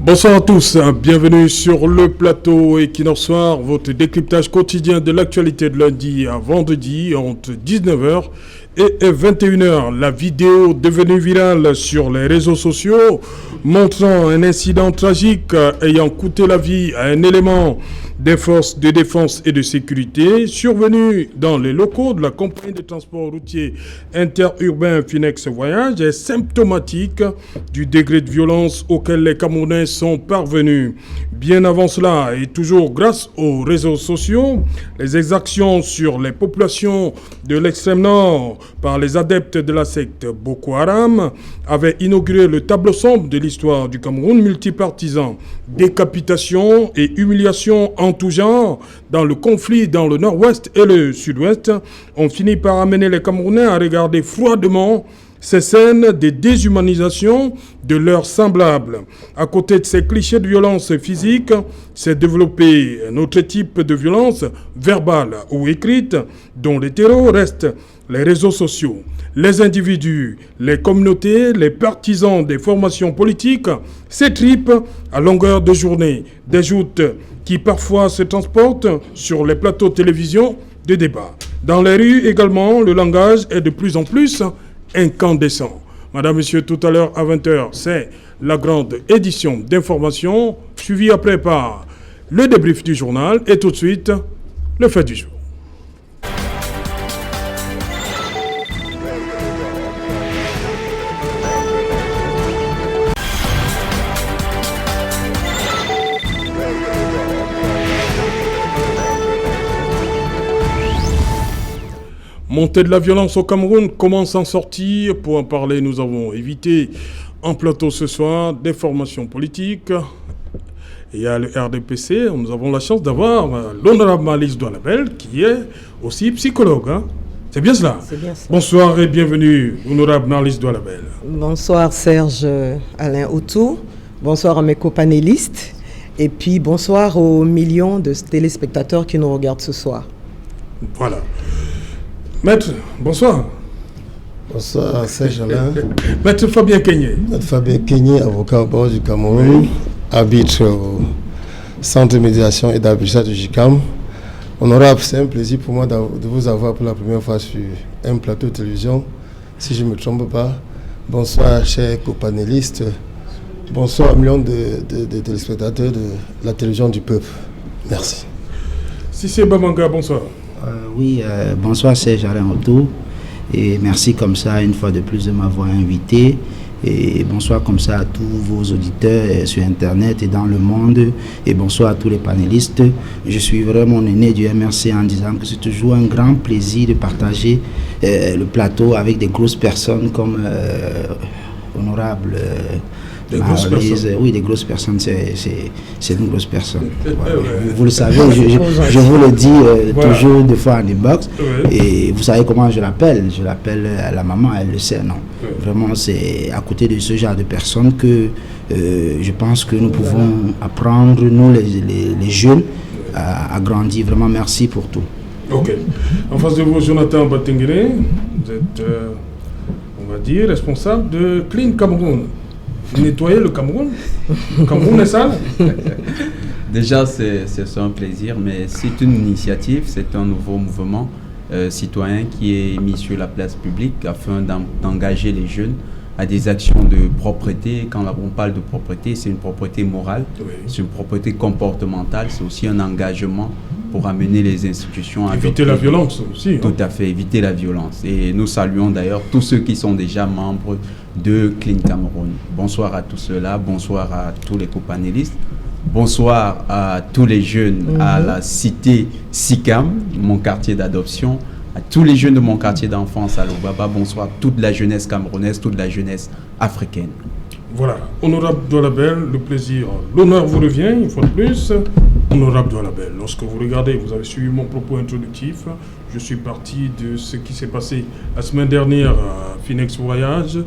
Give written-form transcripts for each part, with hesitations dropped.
Bonsoir à tous, bienvenue sur le plateau Equinox Soir, votre décryptage quotidien de l'actualité de lundi à vendredi entre 19h et 21h. La vidéo devenue virale sur les réseaux sociaux montrant un incident tragique ayant coûté la vie à un élément des forces de défense et de sécurité survenu dans les locaux de la compagnie de transport routier interurbain Finex Voyage est symptomatique du degré de violence auquel les Camerounais sont parvenus. Bien avant cela, et toujours grâce aux réseaux sociaux, les exactions sur les populations de l'extrême nord par les adeptes de la secte Boko Haram avaient inauguré le tableau sombre de l'histoire du Cameroun multipartisan. Décapitation et humiliation en tout genre dans le conflit dans le nord-ouest et le sud-ouest ont fini par amener les Camerounais à regarder froidement ces scènes de déshumanisation de leurs semblables. À côté de ces clichés de violence physique, s'est développé un autre type de violence verbale ou écrite dont les terreaux restent les réseaux sociaux. Les individus, les communautés, les partisans des formations politiques s'étripent à longueur de journée. Des joutes qui parfois se transportent sur les plateaux de télévision de débat. Dans les rues également, le langage est de plus en plus incandescent. Madame, Monsieur, tout à l'heure à 20h, c'est la grande édition d'information, suivie après par le débrief du journal et tout de suite, le fait du jour. Montée de la violence au Cameroun, comment s'en sortir? Pour en parler, nous avons évité en plateau ce soir des formations politiques. Il y a le RDPC, nous avons la chance d'avoir l'honorable Malice Doualabel qui est aussi psychologue. Hein? C'est bien cela? C'est bien ça. Bonsoir et bienvenue, honorable Malice Doualabel. Bonsoir Serge Alain Outou, bonsoir à mes copanélistes et puis bonsoir aux millions de téléspectateurs qui nous regardent ce soir. Voilà. Maître, bonsoir. Bonsoir, Serge Alain. Maître Fabien Kenyé. Maître Fabien Kenyé, avocat au barreau du Cameroun, oui. Arbitre au Centre de médiation et d'arbitrage du JICAM. Honorable, c'est un plaisir pour moi de vous avoir pour la première fois sur un plateau de télévision, si je ne me trompe pas. Bonsoir, chers copanélistes. Bonsoir, millions de téléspectateurs de la télévision du peuple. Merci. Sissé Bamanga, bonsoir. Bonsoir Serge Alain Outou et merci comme ça une fois de plus de m'avoir invité et bonsoir comme ça à tous vos auditeurs sur internet et dans le monde et bonsoir à tous les panélistes. Je suis vraiment aîné du MRC en disant que c'est toujours un grand plaisir de partager le plateau avec des grosses personnes comme honorable des grosses personnes. Oui, des grosses personnes, c'est une grosse personne. Voilà. Vous le savez, je vous le dis voilà. Toujours des fois en inbox. Oui. Et vous savez comment je l'appelle? Je l'appelle la maman, elle le sait, non? Oui. Vraiment, c'est à côté de ce genre de personnes que je pense que nous pouvons apprendre, nous les jeunes, à grandir. Vraiment, merci pour tout. Ok. En face de vous, Jonathan Batenguele, vous êtes, on va dire, responsable de Clean Cameroun. Nettoyer le Cameroun. Le Cameroun est sale. Déjà, c'est un plaisir, mais c'est une initiative, c'est un nouveau mouvement citoyen qui est mis sur la place publique afin d'engager les jeunes à des actions de propreté. Quand on parle de propreté, c'est une propreté morale, oui. C'est une propreté comportementale, c'est aussi un engagement pour amener les institutions à éviter la violence aussi. Tout à fait, éviter la violence. Et nous saluons d'ailleurs tous ceux qui sont déjà membres de Clean Cameroun. Bonsoir à tous ceux-là, bonsoir à tous les copanélistes, bonsoir à tous les jeunes à la cité SICAM, mon quartier d'adoption, à tous les jeunes de mon quartier d'enfance à Lobaba, bonsoir à toute la jeunesse camerounaise, toute la jeunesse africaine. Voilà, honorable Doualabel, le plaisir, l'honneur vous revient, une fois de plus. Honorable Doualabel, lorsque vous regardez, vous avez suivi mon propos introductif, je suis parti de ce qui s'est passé la semaine dernière à Finex Voyage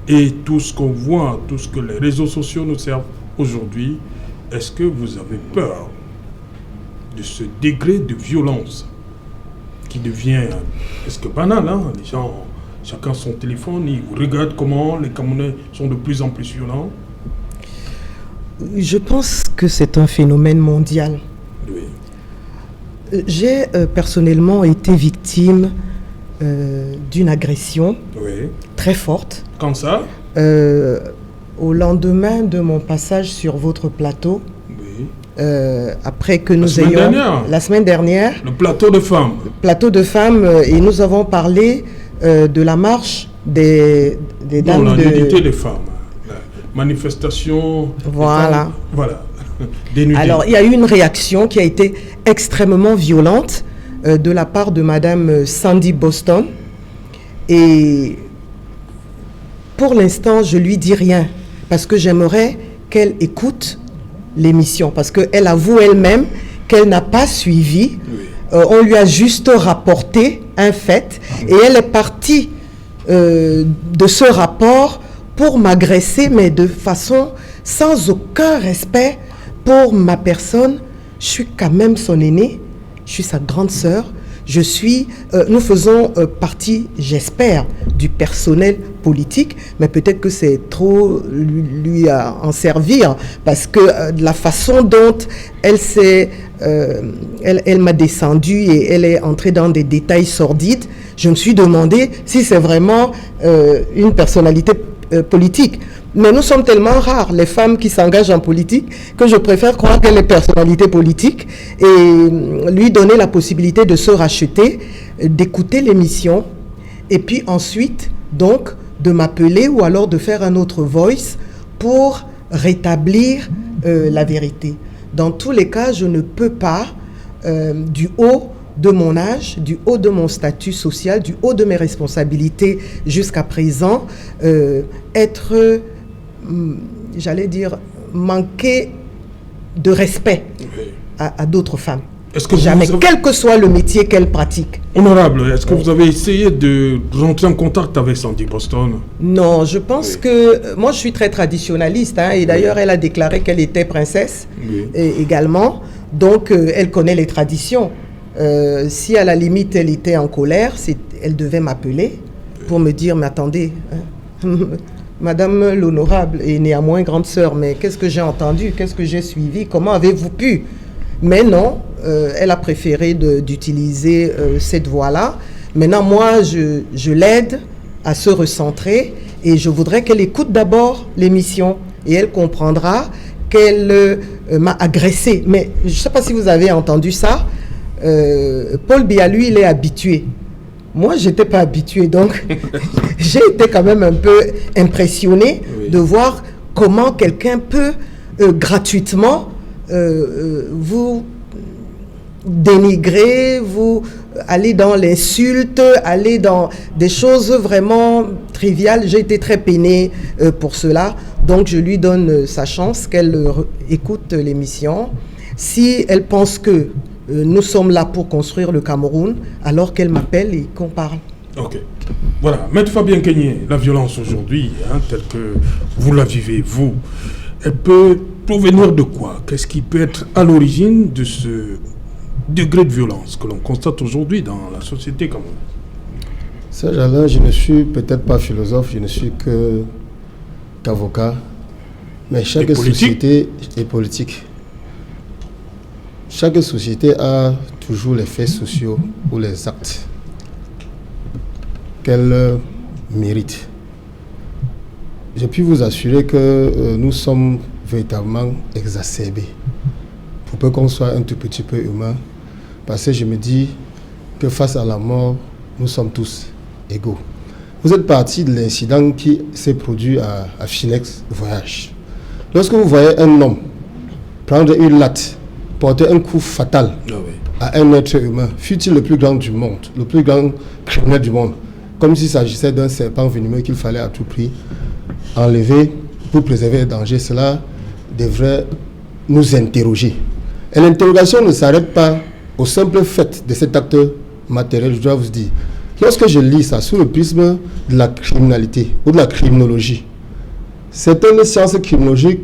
et tout ce qu'on voit, tout ce que les réseaux sociaux nous servent aujourd'hui. Est-ce que vous avez peur de ce degré de violence qui devient presque banal, hein? Les gens, chacun son téléphone, ils regardent comment les Camerounais sont de plus en plus violents. Je pense que c'est un phénomène mondial. Oui. J'ai personnellement été victime d'une agression très forte. Quand ça? Au lendemain de mon passage sur votre plateau, après que nous ayons... La semaine dernière. Le plateau de femmes. Le plateau de femmes, et nous avons parlé de la marche des dames la nudité des femmes. La manifestation... Voilà. Voilà. Alors, il y a eu une réaction qui a été extrêmement violente de la part de Madame Sandy Boston. Et pour l'instant, je lui dis rien, parce que j'aimerais qu'elle écoute l'émission, parce qu'elle avoue elle-même qu'elle n'a pas suivi. On lui a juste rapporté un fait, et elle est partie de ce rapport pour m'agresser, mais de façon sans aucun respect pour ma personne. Je suis quand même son aînée, je suis sa grande sœur. Nous faisons partie, j'espère, du personnel politique, mais peut-être que c'est trop lui en servir, parce que de la façon dont elle m'a descendu et elle est entrée dans des détails sordides, je me suis demandé si c'est vraiment une personnalité politique. Mais nous sommes tellement rares, les femmes qui s'engagent en politique, que je préfère croire qu'elle est personnalité politique et lui donner la possibilité de se racheter, d'écouter l'émission, et puis ensuite, donc, de m'appeler ou alors de faire un autre voice pour rétablir la vérité. Dans tous les cas, je ne peux pas, du haut de mon âge, du haut de mon statut social, du haut de mes responsabilités jusqu'à présent, être... j'allais dire, manquer de respect à d'autres femmes. Jamais, quel que soit le métier qu'elles pratiquent. Honorable, est-ce que vous avez essayé de rentrer en contact avec Sandy Boston? Non, je pense que... Moi, je suis très traditionnaliste, et d'ailleurs, elle a déclaré qu'elle était princesse également. Donc, elle connaît les traditions. Si à la limite, elle était en colère, elle devait m'appeler pour me dire, mais attendez... Madame l'honorable est néanmoins grande sœur, mais qu'est-ce que j'ai entendu, qu'est-ce que j'ai suivi, comment avez-vous pu? Mais non, elle a préféré d'utiliser cette voie-là. Maintenant, moi, je l'aide à se recentrer et je voudrais qu'elle écoute d'abord l'émission et elle comprendra qu'elle m'a agressé. Mais je ne sais pas si vous avez entendu ça. Paul Biya, lui, il est habitué. Moi, je n'étais pas habituée, donc j'ai été quand même un peu impressionnée de voir comment quelqu'un peut gratuitement vous dénigrer, vous aller dans l'insulte, aller dans des choses vraiment triviales. J'ai été très peinée pour cela, donc je lui donne sa chance qu'elle écoute l'émission. Si elle pense que nous sommes là pour construire le Cameroun, alors qu'elle m'appelle et qu'on parle. Ok. Voilà. Maître Fabien Kenyé, la violence aujourd'hui, telle que vous la vivez, vous, elle peut provenir de quoi? Qu'est-ce qui peut être à l'origine de ce degré de violence que l'on constate aujourd'hui dans la société camerounaise? Serge Alain, je ne suis peut-être pas philosophe, je ne suis qu'avocat, mais chaque société est politique. Chaque société a toujours les faits sociaux ou les actes qu'elle mérite. Je puis vous assurer que nous sommes véritablement exacerbés, pour peu qu'on soit un tout petit peu humain, parce que je me dis que face à la mort, nous sommes tous égaux. Vous êtes parti de l'incident qui s'est produit à Finex Voyage. Lorsque vous voyez un homme prendre une latte, porter un coup fatal à un être humain, fut-il le plus grand du monde, le plus grand criminel du monde, comme s'il s'agissait d'un serpent venimeux qu'il fallait à tout prix enlever pour préserver les dangers, cela devrait nous interroger. Et l'interrogation ne s'arrête pas au simple fait de cet acte matériel, je dois vous dire. Lorsque je lis ça sous le prisme de la criminalité ou de la criminologie, c'est une science criminologique,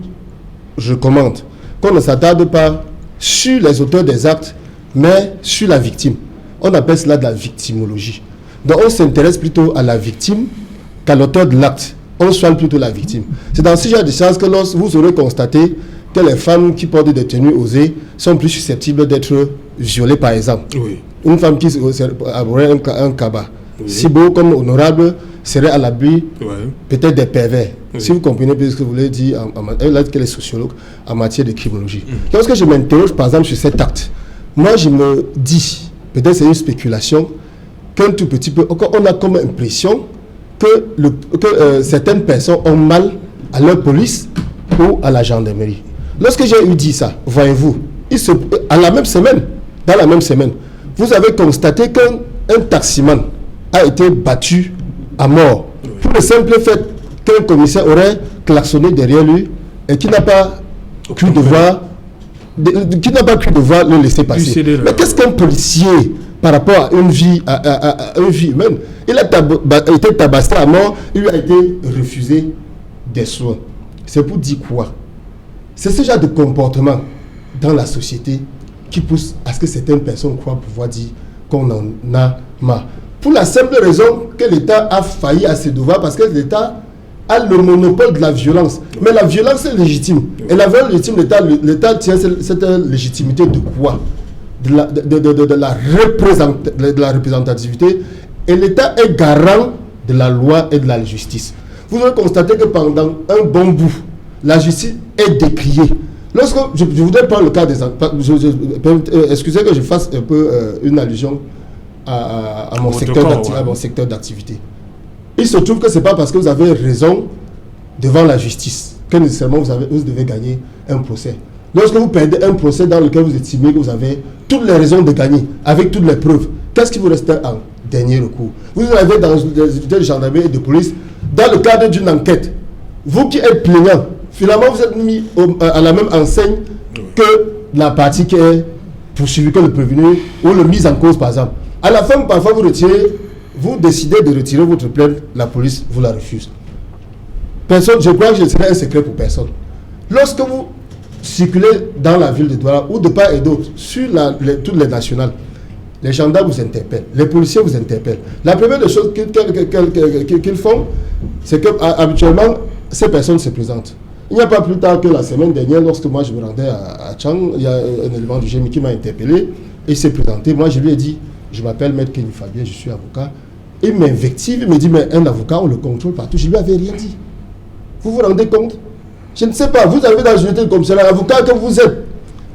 je recommande, qu'on ne s'attarde pas sur les auteurs des actes, mais sur la victime. On appelle cela de la victimologie. Donc on s'intéresse plutôt à la victime qu'à l'auteur de l'acte. On soigne plutôt la victime. C'est dans ce genre de sciences que vous aurez constaté que les femmes qui portent des tenues osées sont plus susceptibles d'être violées, par exemple. Oui. Une femme qui aurait un cabas, si beau comme honorable, serait à l'abri peut-être des pervers. Si vous comprenez bien ce que vous voulez dire, elle a dit qu'elle est sociologue en matière de criminologie. Lorsque je m'interroge, par exemple, sur cet acte, moi, je me dis, peut-être c'est une spéculation, qu'un tout petit peu, on a comme impression que certaines personnes ont mal à leur police ou à la gendarmerie. Lorsque j'ai eu dit ça, voyez-vous, dans la même semaine, vous avez constaté qu'un taximan a été battu à mort pour le simple fait qu'un commissaire aurait klaxonné derrière lui et qui n'a pas cru devoir le laisser passer. Mais qu'est-ce qu'un policier par rapport à une vie humaine? Il a été tabassé à mort, il lui a été refusé des soins. C'est pour dire quoi? C'est ce genre de comportement dans la société qui pousse à ce que certaines personnes croient pouvoir dire qu'on en a marre. Pour la simple raison que l'État a failli à ses devoirs, parce que l'État a le monopole de la violence. Mais la violence est légitime. Et la violence légitime, l'État tient cette légitimité de quoi? De la représentativité. Et l'État est garant de la loi et de la justice. Vous allez constater que pendant un bon bout, la justice est décriée. Lorsque je voudrais prendre le cas des... excusez que je fasse un peu une allusion à mon secteur d'activité. Il se trouve que ce n'est pas parce que vous avez raison devant la justice que nécessairement vous devez gagner un procès. Lorsque vous perdez un procès dans lequel vous estimez que vous avez toutes les raisons de gagner, avec toutes les preuves, qu'est-ce qui vous reste en dernier recours? Vous avez dans les unités de gendarmerie et de police, dans le cadre d'une enquête, vous qui êtes plaignant, finalement vous êtes mis à la même enseigne que la partie qui est poursuivie, que le prévenu ou le mis en cause par exemple. À la fin, parfois vous décidez de retirer votre plainte, la police vous la refuse. Personne, je crois que ce serait un secret pour personne. Lorsque vous circulez dans la ville de Douala ou de part et d'autre, sur toutes les nationales, les gendarmes vous interpellent, les policiers vous interpellent. La première des choses qu'ils font, c'est qu'habituellement, ces personnes se présentent. Il n'y a pas plus tard que la semaine dernière, lorsque moi je me rendais à Tchang, il y a un élément du GMI qui m'a interpellé, et il s'est présenté. Moi je lui ai dit, je m'appelle Maître Kenny Fabien, je suis avocat. Il m'invective, il me dit, mais un avocat, on le contrôle partout. Je lui avais rien dit. Vous vous rendez compte? Je ne sais pas, vous avez dans une unité comme cela, l'avocat que vous êtes,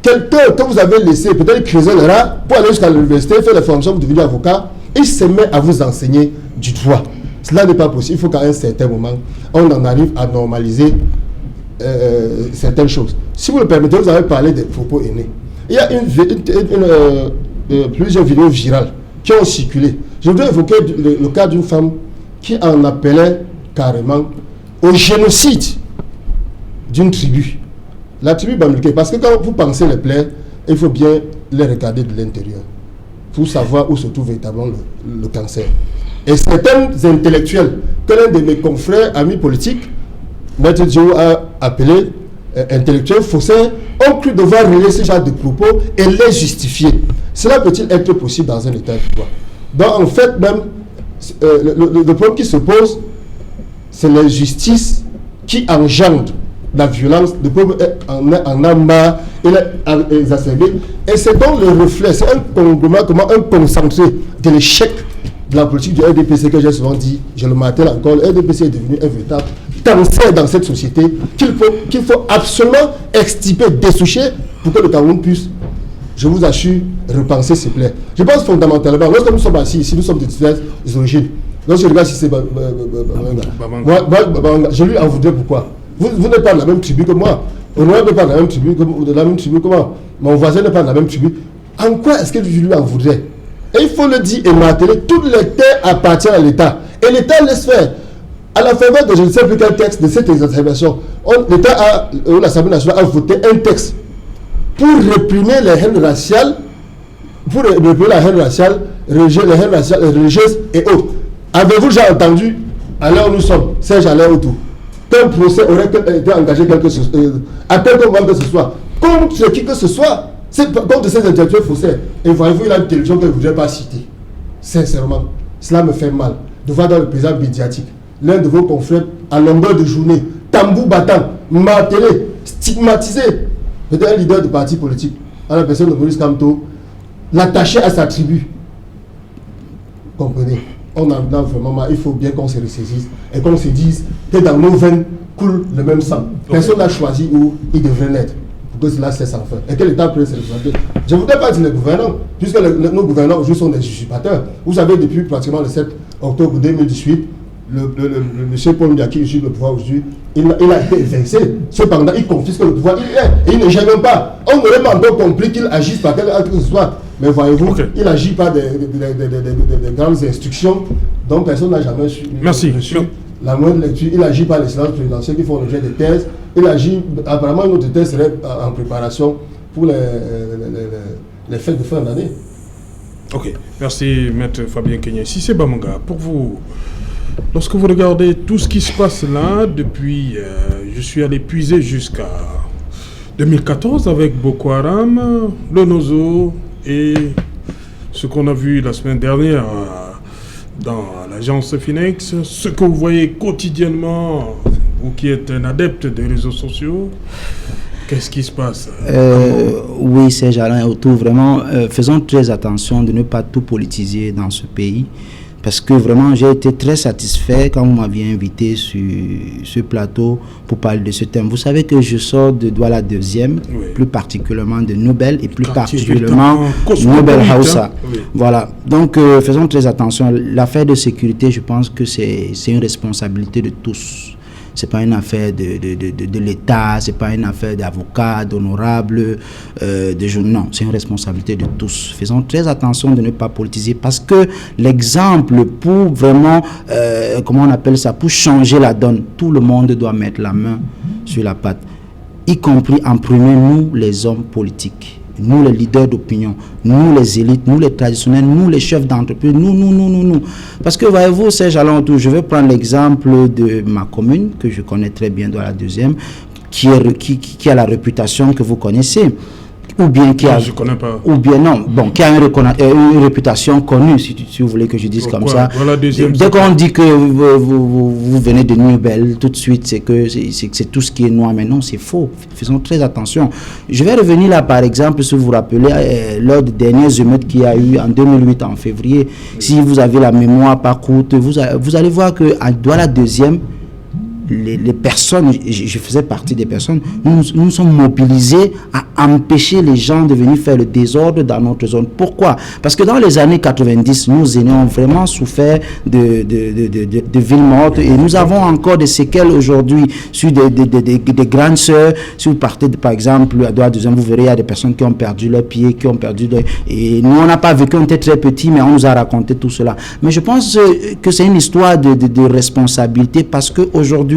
quelqu'un que vous avez laissé, peut-être creuser le rat, pour aller jusqu'à l'université, faire la formation, vous devenez avocat, il se met à vous enseigner du droit. Cela n'est pas possible. Il faut qu'à un certain moment, on en arrive à normaliser certaines choses. Si vous le permettez, vous avez parlé des propos haineux. Il y a plusieurs vidéos virales qui ont circulé. Je voudrais évoquer le cas d'une femme qui en appelait carrément au génocide d'une tribu. La tribu Bamileke, parce que quand vous pensez les plaies, il faut bien les regarder de l'intérieur pour savoir où se trouve véritablement le cancer. Et certains intellectuels, que l'un de mes confrères, amis politiques, Maître Diou a appelé intellectuels faussaires, ont cru devoir relayer ce genre de propos et les justifier. Cela peut-il être possible dans un état de droit? Donc en fait même, le problème qui se pose, c'est la justice qui engendre la violence. Le peuple en a marre, il est exacerbé. Et c'est donc le reflet, c'est un conglomérat, un concentré de l'échec de la politique du RDPC que j'ai souvent dit, je le martèle encore. Le RDPC est devenu un véritable cancer dans cette société qu'il faut absolument extirper, dessoucher pour que le Cameroun puisse, je vous assure, repenser ses plaies. Je pense fondamentalement, lorsque nous sommes assis ici, nous sommes de diverses origines. Lorsque je regarde si c'est je lui en voudrais pourquoi. Vous n'êtes pas de la même tribu que moi. On n'est pas de la même tribu que moi. Mon voisin n'est pas de la même tribu. En quoi est-ce que je lui en voudrais? Et il faut le dire et marteler, toutes les terres appartiennent à l'État. Et l'État laisse faire. À la faveur de je ne sais plus quel texte de cette exacerbation, l'État l'Assemblée nationale a voté un texte pour réprimer les haines raciales, religieuses et autres. Avez-vous déjà entendu, à l'heure où nous sommes, Serge Alain autour, qu'un procès aurait été engagé à quelque moment que ce soit, contre qui que ce soit, contre ces intellectuels faussaires. Et voyez-vous, il a une télévision que je ne voudrais pas citer. Sincèrement, cela me fait mal de voir dans le paysage médiatique l'un de vos confrères à longueur de journée, tambour battant, martelé, stigmatisé, peut-être un leader de parti politique, à la personne de Maurice Kamto, l'attacher à sa tribu. Comprenez? On a vraiment, il faut bien qu'on se ressaisisse et qu'on se dise que dans nos veines coule le même sang. Personne n'a choisi où il devrait naître. Pour que cela cesse enfin. Et que l'État prenne ses responsabilités. Je ne voudrais pas dire les gouvernants, puisque nos gouvernants aujourd'hui sont des usurpateurs. Vous savez, depuis pratiquement le 7 octobre 2018, le monsieur Paul Ndiaki usurpe le pouvoir aujourd'hui. Il a été évincé. Cependant, il confisque le pouvoir. Il ne gêne même pas. On n'aurait pas encore compris qu'il agisse par quelque chose que ce soit. Mais voyez-vous, il n'agit pas des grandes instructions dont personne n'a jamais su. Merci. La moindre lecture, il agit par les silences présidentiels qui font l'objet de thèses. Il agit, apparemment, une autre thèse serait en préparation pour les fêtes de fin d'année. Ok, merci Maître Fabien Kenyé. Si c'est Bamanga, pour vous, lorsque vous regardez tout ce qui se passe là, depuis, je suis allé puiser jusqu'à 2014 avec Boko Haram, le Nozo et ce qu'on a vu la semaine dernière dans l'agence Phoenix, ce que vous voyez quotidiennement, vous qui êtes un adepte des réseaux sociaux, qu'est-ce qui se passe? Oui, Serge Alain Autou, vraiment, faisons très attention de ne pas tout politiser dans ce pays. Parce que vraiment, j'ai été très satisfait quand vous m'aviez invité sur ce plateau pour parler de ce thème. Vous savez que je sors de Douala 2e, plus particulièrement de Nobel et plus particulièrement Nobel Hausa. Oui. Voilà. Donc, faisons très attention. L'affaire de sécurité, je pense que c'est une responsabilité de tous. C'est pas une affaire de l'État, c'est pas une affaire d'avocats, d'honorables, de jeunes. Non, c'est une responsabilité de tous. Faisons très attention de ne pas politiser parce que l'exemple pour vraiment, comment on appelle ça, pour changer la donne, tout le monde doit mettre la main sur la pâte, y compris en premier nous, les hommes politiques. Nous, les leaders d'opinion, nous, les élites, nous, les traditionnels, nous, les chefs d'entreprise, nous. Parce que, voyez-vous, Serge Alain, je vais prendre l'exemple de ma commune, que je connais très bien dans la 2e, qui a la réputation que vous connaissez. Ou bien qui a, je connais pas. Ou bien non, bon, qui a une réputation connue, si vous voulez que je dise comme ça. Voilà, dès qu'on dit que vous venez de Nobel, tout de suite, c'est que c'est tout ce qui est noir. Mais non, c'est faux. Faisons très attention. Je vais revenir là, par exemple, si vous vous rappelez, lors des dernières émeutes qu'il y a eu en 2008, en février, si vous avez la mémoire pas courte, vous allez voir qu'à Douala 2e, les personnes, je faisais partie des personnes, nous sommes mobilisés à empêcher les gens de venir faire le désordre dans notre zone. Pourquoi? Parce que dans les années 90, nous aînés ont vraiment souffert de villes mortes et nous avons encore des séquelles aujourd'hui sur des grandes sœurs. Si vous partez, par exemple, à Douala 2e, vous verrez, il y a des personnes qui ont perdu leurs pieds, qui ont perdu et nous, on n'a pas vécu, on était très petits, mais on nous a raconté tout cela. Mais je pense que c'est une histoire de responsabilité parce qu'aujourd'hui,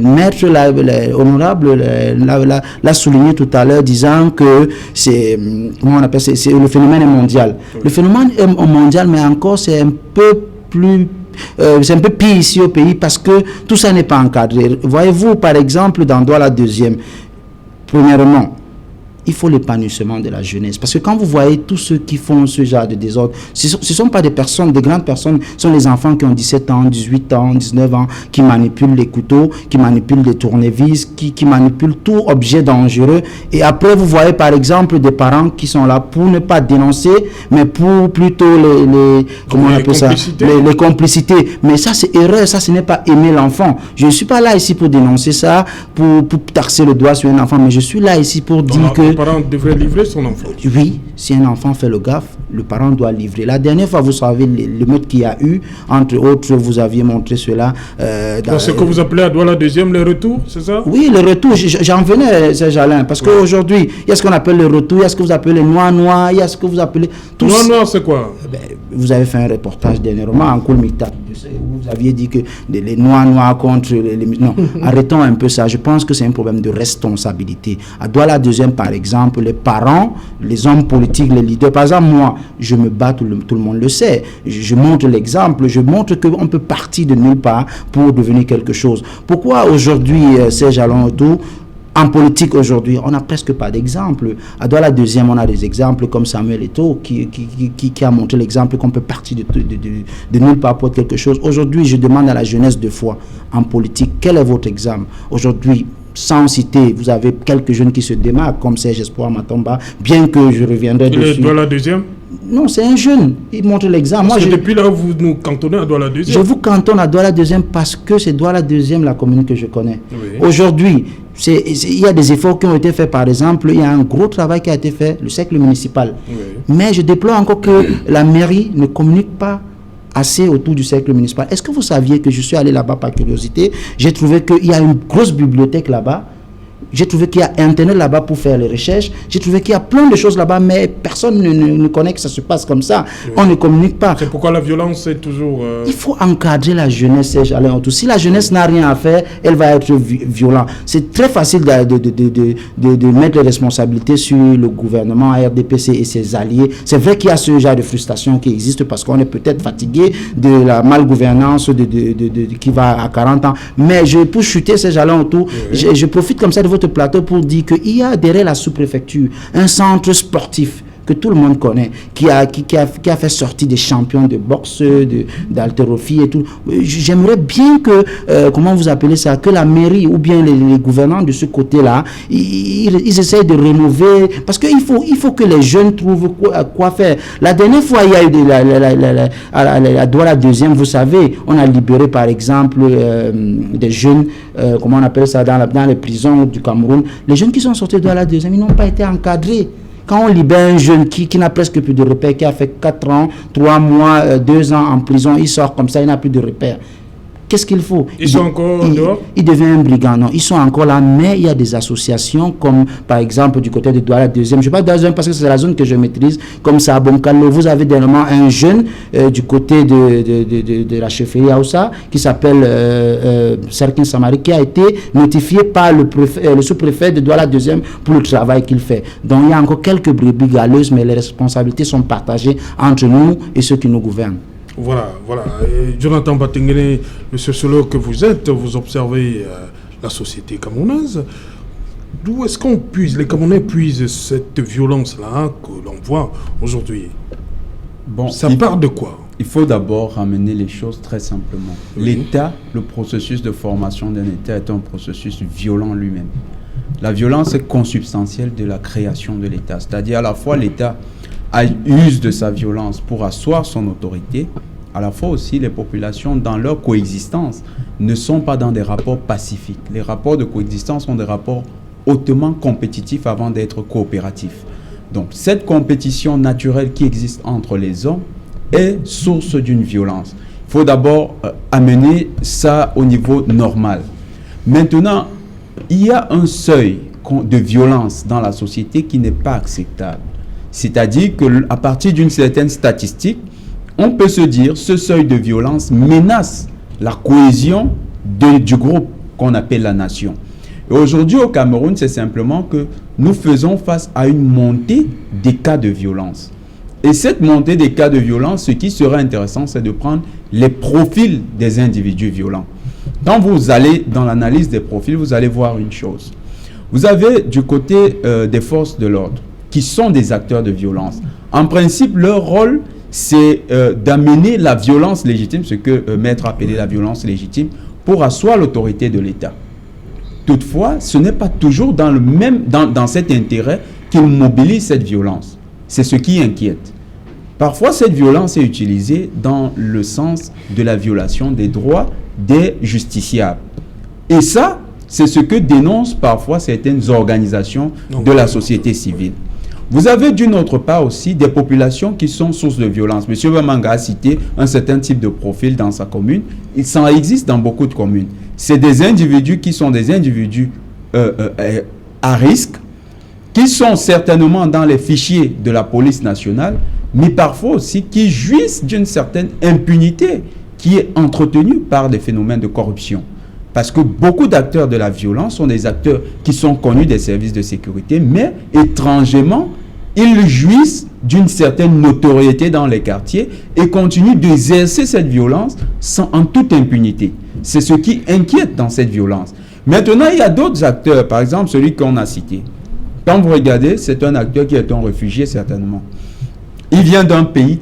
Maître Honorable l'a souligné tout à l'heure, disant que c'est, comment on appelle, c'est le phénomène est mondial. Le phénomène est mondial, mais encore c'est un peu plus c'est un peu pire ici au pays parce que tout ça n'est pas encadré. Voyez-vous, par exemple, dans Douala 2e, premièrement, il faut l'épanouissement de la jeunesse. Parce que quand vous voyez tous ceux qui font ce genre de désordre, ce ne sont pas des personnes, des grandes personnes, ce sont les enfants qui ont 17 ans, 18 ans, 19 ans, qui manipulent les couteaux, qui manipulent les tournevis, qui manipulent tout objet dangereux. Et après, vous voyez par exemple des parents qui sont là pour ne pas dénoncer, mais pour plutôt comment on appelle ça, les complicités. Mais ça, c'est erreur, ça, ce n'est pas aimer l'enfant. Je ne suis pas là ici pour dénoncer ça, pour taxer le doigt sur un enfant, mais je suis là ici pour dire que le parent devrait livrer son enfant. Oui, si un enfant fait le gaffe, le parent doit livrer. La dernière fois, vous savez, l'émeute qu'il y a eu, entre autres, vous aviez montré cela. Dans ce que vous appelez à Douala 2e, le retour, c'est ça? Oui, le retour, j'en venais, Serge Alain, parce qu'aujourd'hui, il y a ce qu'on appelle le retour, il y a ce que vous appelez noir, il y a ce que vous appelez... Noir, c'est quoi? Vous avez fait un reportage dernièrement en Koulmita. Vous aviez dit que les noirs contre les... Non, arrêtons un peu ça. Je pense que c'est un problème de responsabilité. À Douala 2e, par exemple, les parents, les hommes politiques, les leaders, par exemple, moi, je me bats, tout le monde le sait. Je montre l'exemple, je montre qu'on peut partir de nulle part pour devenir quelque chose. Pourquoi aujourd'hui, Serge Alain Autou, en politique aujourd'hui, on n'a presque pas d'exemple. À Douala 2e, on a des exemples comme Samuel Eto'o qui a montré l'exemple qu'on peut partir de nulle part pour quelque chose. Aujourd'hui, je demande à la jeunesse de foi en politique, quel est votre exemple? Aujourd'hui, sans citer, vous avez quelques jeunes qui se démarquent, comme Serge Espoir Matomba, bien que je reviendrai dessus. Il est Douala deuxième? Non, c'est un jeune. Il montre l'exemple. Parce que depuis là, vous nous cantonnez à Douala deuxième. Je vous cantonne à Douala deuxième parce que c'est Douala deuxième la commune que je connais. Oui. Aujourd'hui, il y a des efforts qui ont été faits. Par exemple, il y a un gros travail qui a été fait, le cercle municipal. Oui. Mais je déplore encore que la mairie ne communique pas assez autour du cercle municipal. Est-ce que vous saviez que je suis allé là-bas par curiosité? J'ai trouvé qu'il y a une grosse bibliothèque là-bas. J'ai trouvé qu'il y a Internet là-bas pour faire les recherches. J'ai trouvé qu'il y a plein de choses là-bas, mais personne ne connaît que ça se passe comme ça. Oui. On ne communique pas. C'est pourquoi la violence est toujours... Il faut encadrer la jeunesse, Serge Alain Autou. Si la jeunesse n'a rien à faire, elle va être violente. C'est très facile de mettre les responsabilités sur le gouvernement, RDPC et ses alliés. C'est vrai qu'il y a ce genre de frustration qui existe parce qu'on est peut-être fatigué de la malgouvernance qui va à 40 ans. Mais pour chuter Serge Alain Autou, oui. je profite comme ça de votre plateau pour dire qu'il y a derrière la sous-préfecture un centre sportif que tout le monde connaît, qui a fait sortir des champions de boxe, d'haltérophilie et tout. J'aimerais bien que, comment vous appelez ça, que la mairie ou bien les gouvernants de ce côté-là, ils essayent de rénover, parce qu'il faut que les jeunes trouvent quoi faire. La dernière fois, il y a eu la Douala deuxième, vous savez, on a libéré par exemple des jeunes, comment on appelle ça, dans les prisons du Cameroun. Les jeunes qui sont sortis de Douala deuxième, ils n'ont pas été encadrés. Quand on libère un jeune qui n'a presque plus de repères, qui a fait 4 ans, 3 mois, 2 ans en prison, il sort comme ça, il n'a plus de repères. Qu'est-ce qu'il faut? Ils sont encore dehors? Il devient un brigand. Non, ils sont encore là, mais il y a des associations comme, par exemple, du côté de Douala deuxième. Je ne sais pas deuxième parce que c'est la zone que je maîtrise, comme ça à Bonkalo. Vous avez dernièrement un jeune du côté de la chefferie Aoussa qui s'appelle Serkin Samari, qui a été notifié par le sous-préfet de Douala deuxième pour le travail qu'il fait. Donc il y a encore quelques brebis galeuses, mais les responsabilités sont partagées entre nous et ceux qui nous gouvernent. Voilà. Et Jonathan Batengene, le sociologue que vous êtes, vous observez la société camerounaise. D'où est-ce qu'on puise, les Camerounais puisent cette violence-là que l'on voit aujourd'hui? Bon, ça part de quoi? Il faut d'abord ramener les choses très simplement. Oui. L'État, le processus de formation d'un État est un processus violent lui-même. La violence est consubstantielle de la création de l'État. C'est-à-dire à la fois l'État use de sa violence pour asseoir son autorité, à la fois aussi les populations dans leur coexistence ne sont pas dans des rapports pacifiques. Les rapports de coexistence sont des rapports hautement compétitifs avant d'être coopératifs. Donc cette compétition naturelle qui existe entre les hommes est source d'une violence. Il faut d'abord amener ça au niveau normal. Maintenant, il y a un seuil de violence dans la société qui n'est pas acceptable. C'est-à-dire qu'à partir d'une certaine statistique, on peut se dire ce seuil de violence menace la cohésion du groupe qu'on appelle la nation. Et aujourd'hui au Cameroun, c'est simplement que nous faisons face à une montée des cas de violence. Et cette montée des cas de violence, ce qui serait intéressant, c'est de prendre les profils des individus violents. Quand vous allez dans l'analyse des profils, vous allez voir une chose. Vous avez du côté des forces de l'ordre, qui sont des acteurs de violence. En principe, leur rôle, c'est d'amener la violence légitime, ce que Maître a appelé la violence légitime, pour asseoir l'autorité de l'État. Toutefois, ce n'est pas toujours dans cet intérêt qu'ils mobilisent cette violence. C'est ce qui inquiète. Parfois, cette violence est utilisée dans le sens de la violation des droits des justiciables. Et ça, c'est ce que dénoncent parfois certaines organisations de la société civile. Vous avez d'une autre part aussi des populations qui sont sources de violence. M. Bamanga a cité un certain type de profil dans sa commune. Il s'en existe dans beaucoup de communes. C'est des individus qui sont des individus à risque, qui sont certainement dans les fichiers de la police nationale, mais parfois aussi qui jouissent d'une certaine impunité qui est entretenue par des phénomènes de corruption. Parce que beaucoup d'acteurs de la violence sont des acteurs qui sont connus des services de sécurité, mais étrangement, ils jouissent d'une certaine notoriété dans les quartiers et continuent d'exercer cette violence en toute impunité. C'est ce qui inquiète dans cette violence. Maintenant, il y a d'autres acteurs, par exemple celui qu'on a cité. Quand vous regardez, c'est un acteur qui est un réfugié certainement. Il vient d'un pays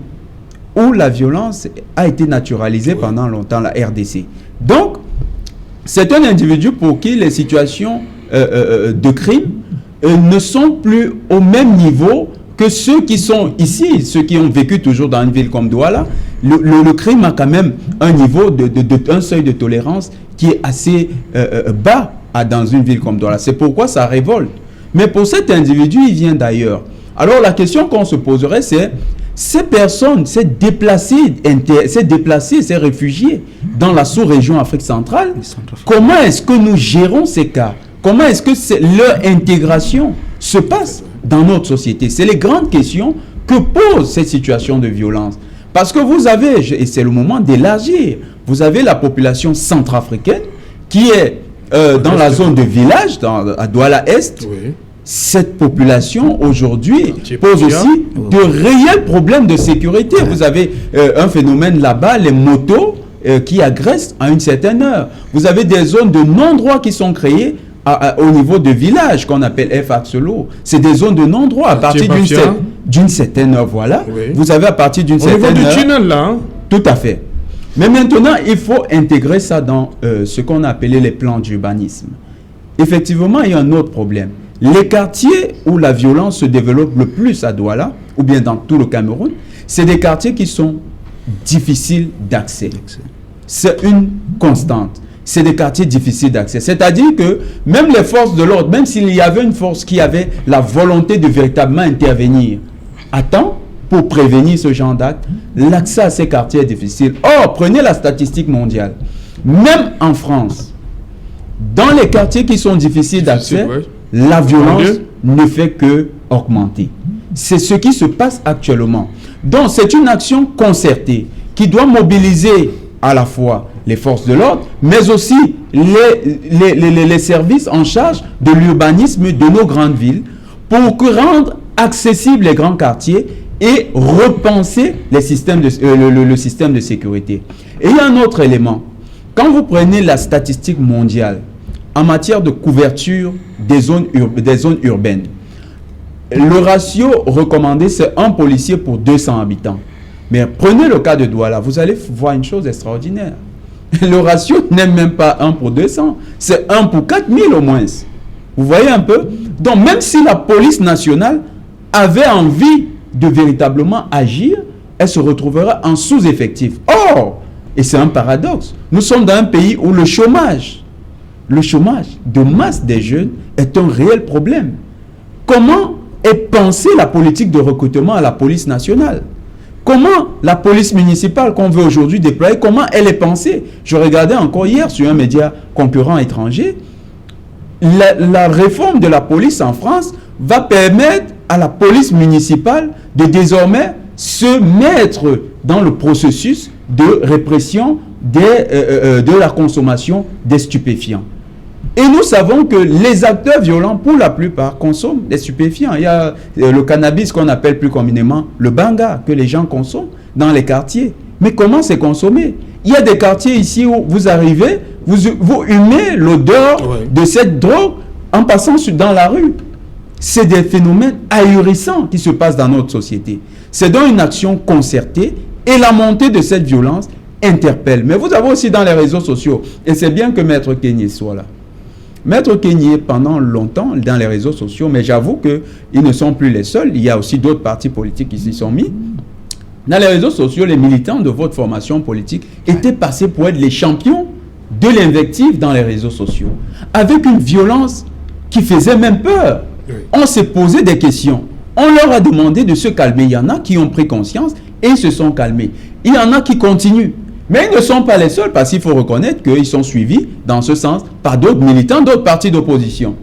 où la violence a été naturalisée pendant longtemps, la RDC. Donc, c'est un individu pour qui les situations de crime ne sont plus au même niveau que ceux qui sont ici, ceux qui ont vécu toujours dans une ville comme Douala. Le crime a quand même un niveau, un seuil de tolérance qui est assez bas dans une ville comme Douala. C'est pourquoi ça révolte. Mais pour cet individu, il vient d'ailleurs. Alors la question qu'on se poserait, c'est ces personnes, ces déplacés, ces réfugiés dans la sous-région Afrique centrale, comment est-ce que nous gérons ces cas? Comment est-ce que leur intégration se passe dans notre société? C'est les grandes questions que pose cette situation de violence. Parce que vous avez, et c'est le moment d'élargir, vous avez la population centrafricaine qui est dans la zone de village, à Douala Est. Oui. Cette population aujourd'hui pose aussi de réels problèmes de sécurité. Vous avez un phénomène là-bas, les motos qui agressent à une certaine heure. Vous avez des zones de non-droit qui sont créées au niveau de villages qu'on appelle F-Axelo. C'est des zones de non-droit à partir d'une certaine heure. Voilà. Oui. Vous avez à partir d'une certaine heure. Au niveau du tunnel là. Hein? Tout à fait. Mais maintenant, il faut intégrer ça dans ce qu'on a appelé les plans d'urbanisme. Effectivement, il y a un autre problème. Les quartiers où la violence se développe le plus à Douala, ou bien dans tout le Cameroun, c'est des quartiers qui sont difficiles d'accès. C'est une constante. C'est des quartiers difficiles d'accès. C'est-à-dire que même les forces de l'ordre, même s'il y avait une force qui avait la volonté de véritablement intervenir à temps pour prévenir ce genre d'actes, l'accès à ces quartiers est difficile. Or, prenez la statistique mondiale. Même en France, dans les quartiers qui sont difficiles d'accès, la violence ne fait que augmenter. C'est ce qui se passe actuellement. Donc, c'est une action concertée qui doit mobiliser à la fois les forces de l'ordre, mais aussi les services en charge de l'urbanisme de nos grandes villes pour rendre accessibles les grands quartiers et repenser le système de sécurité. Et il y a un autre élément. Quand vous prenez la statistique mondiale, en matière de couverture des zones urbaines, le ratio recommandé, c'est un policier pour 200 habitants. Mais prenez le cas de Douala, vous allez voir une chose extraordinaire. Le ratio n'est même pas 1 pour 200, c'est 1 pour 4000 au moins. Vous voyez un peu? Donc même si la police nationale avait envie de véritablement agir, elle se retrouvera en sous-effectif. Or, et c'est un paradoxe, nous sommes dans un pays où le chômage de masse des jeunes est un réel problème. Comment est pensée la politique de recrutement à la police nationale? Comment la police municipale qu'on veut aujourd'hui déployer, comment elle est pensée? Je regardais encore hier sur un média concurrent étranger, la réforme de la police en France va permettre à la police municipale de désormais se mettre dans le processus de répression de la consommation des stupéfiants. Et nous savons que les acteurs violents, pour la plupart, consomment des stupéfiants. Il y a le cannabis qu'on appelle plus communément le banga, que les gens consomment dans les quartiers. Mais comment c'est consommé? Il y a des quartiers ici où vous arrivez, vous humez l'odeur de cette drogue en passant dans la rue. C'est des phénomènes ahurissants qui se passent dans notre société. C'est donc une action concertée et la montée de cette violence interpelle. Mais vous avez aussi dans les réseaux sociaux, et c'est bien que Maître Kenyé soit là. Maître Kenyé, pendant longtemps, dans les réseaux sociaux, mais j'avoue qu'ils ne sont plus les seuls, il y a aussi d'autres partis politiques qui s'y sont mis. Dans les réseaux sociaux, les militants de votre formation politique étaient passés pour être les champions de l'invective dans les réseaux sociaux, avec une violence qui faisait même peur. On s'est posé des questions. On leur a demandé de se calmer. Il y en a qui ont pris conscience et ils se sont calmés. Il y en a qui continuent. Mais ils ne sont pas les seuls parce qu'il faut reconnaître qu'ils sont suivis dans ce sens par d'autres militants, d'autres partis d'opposition.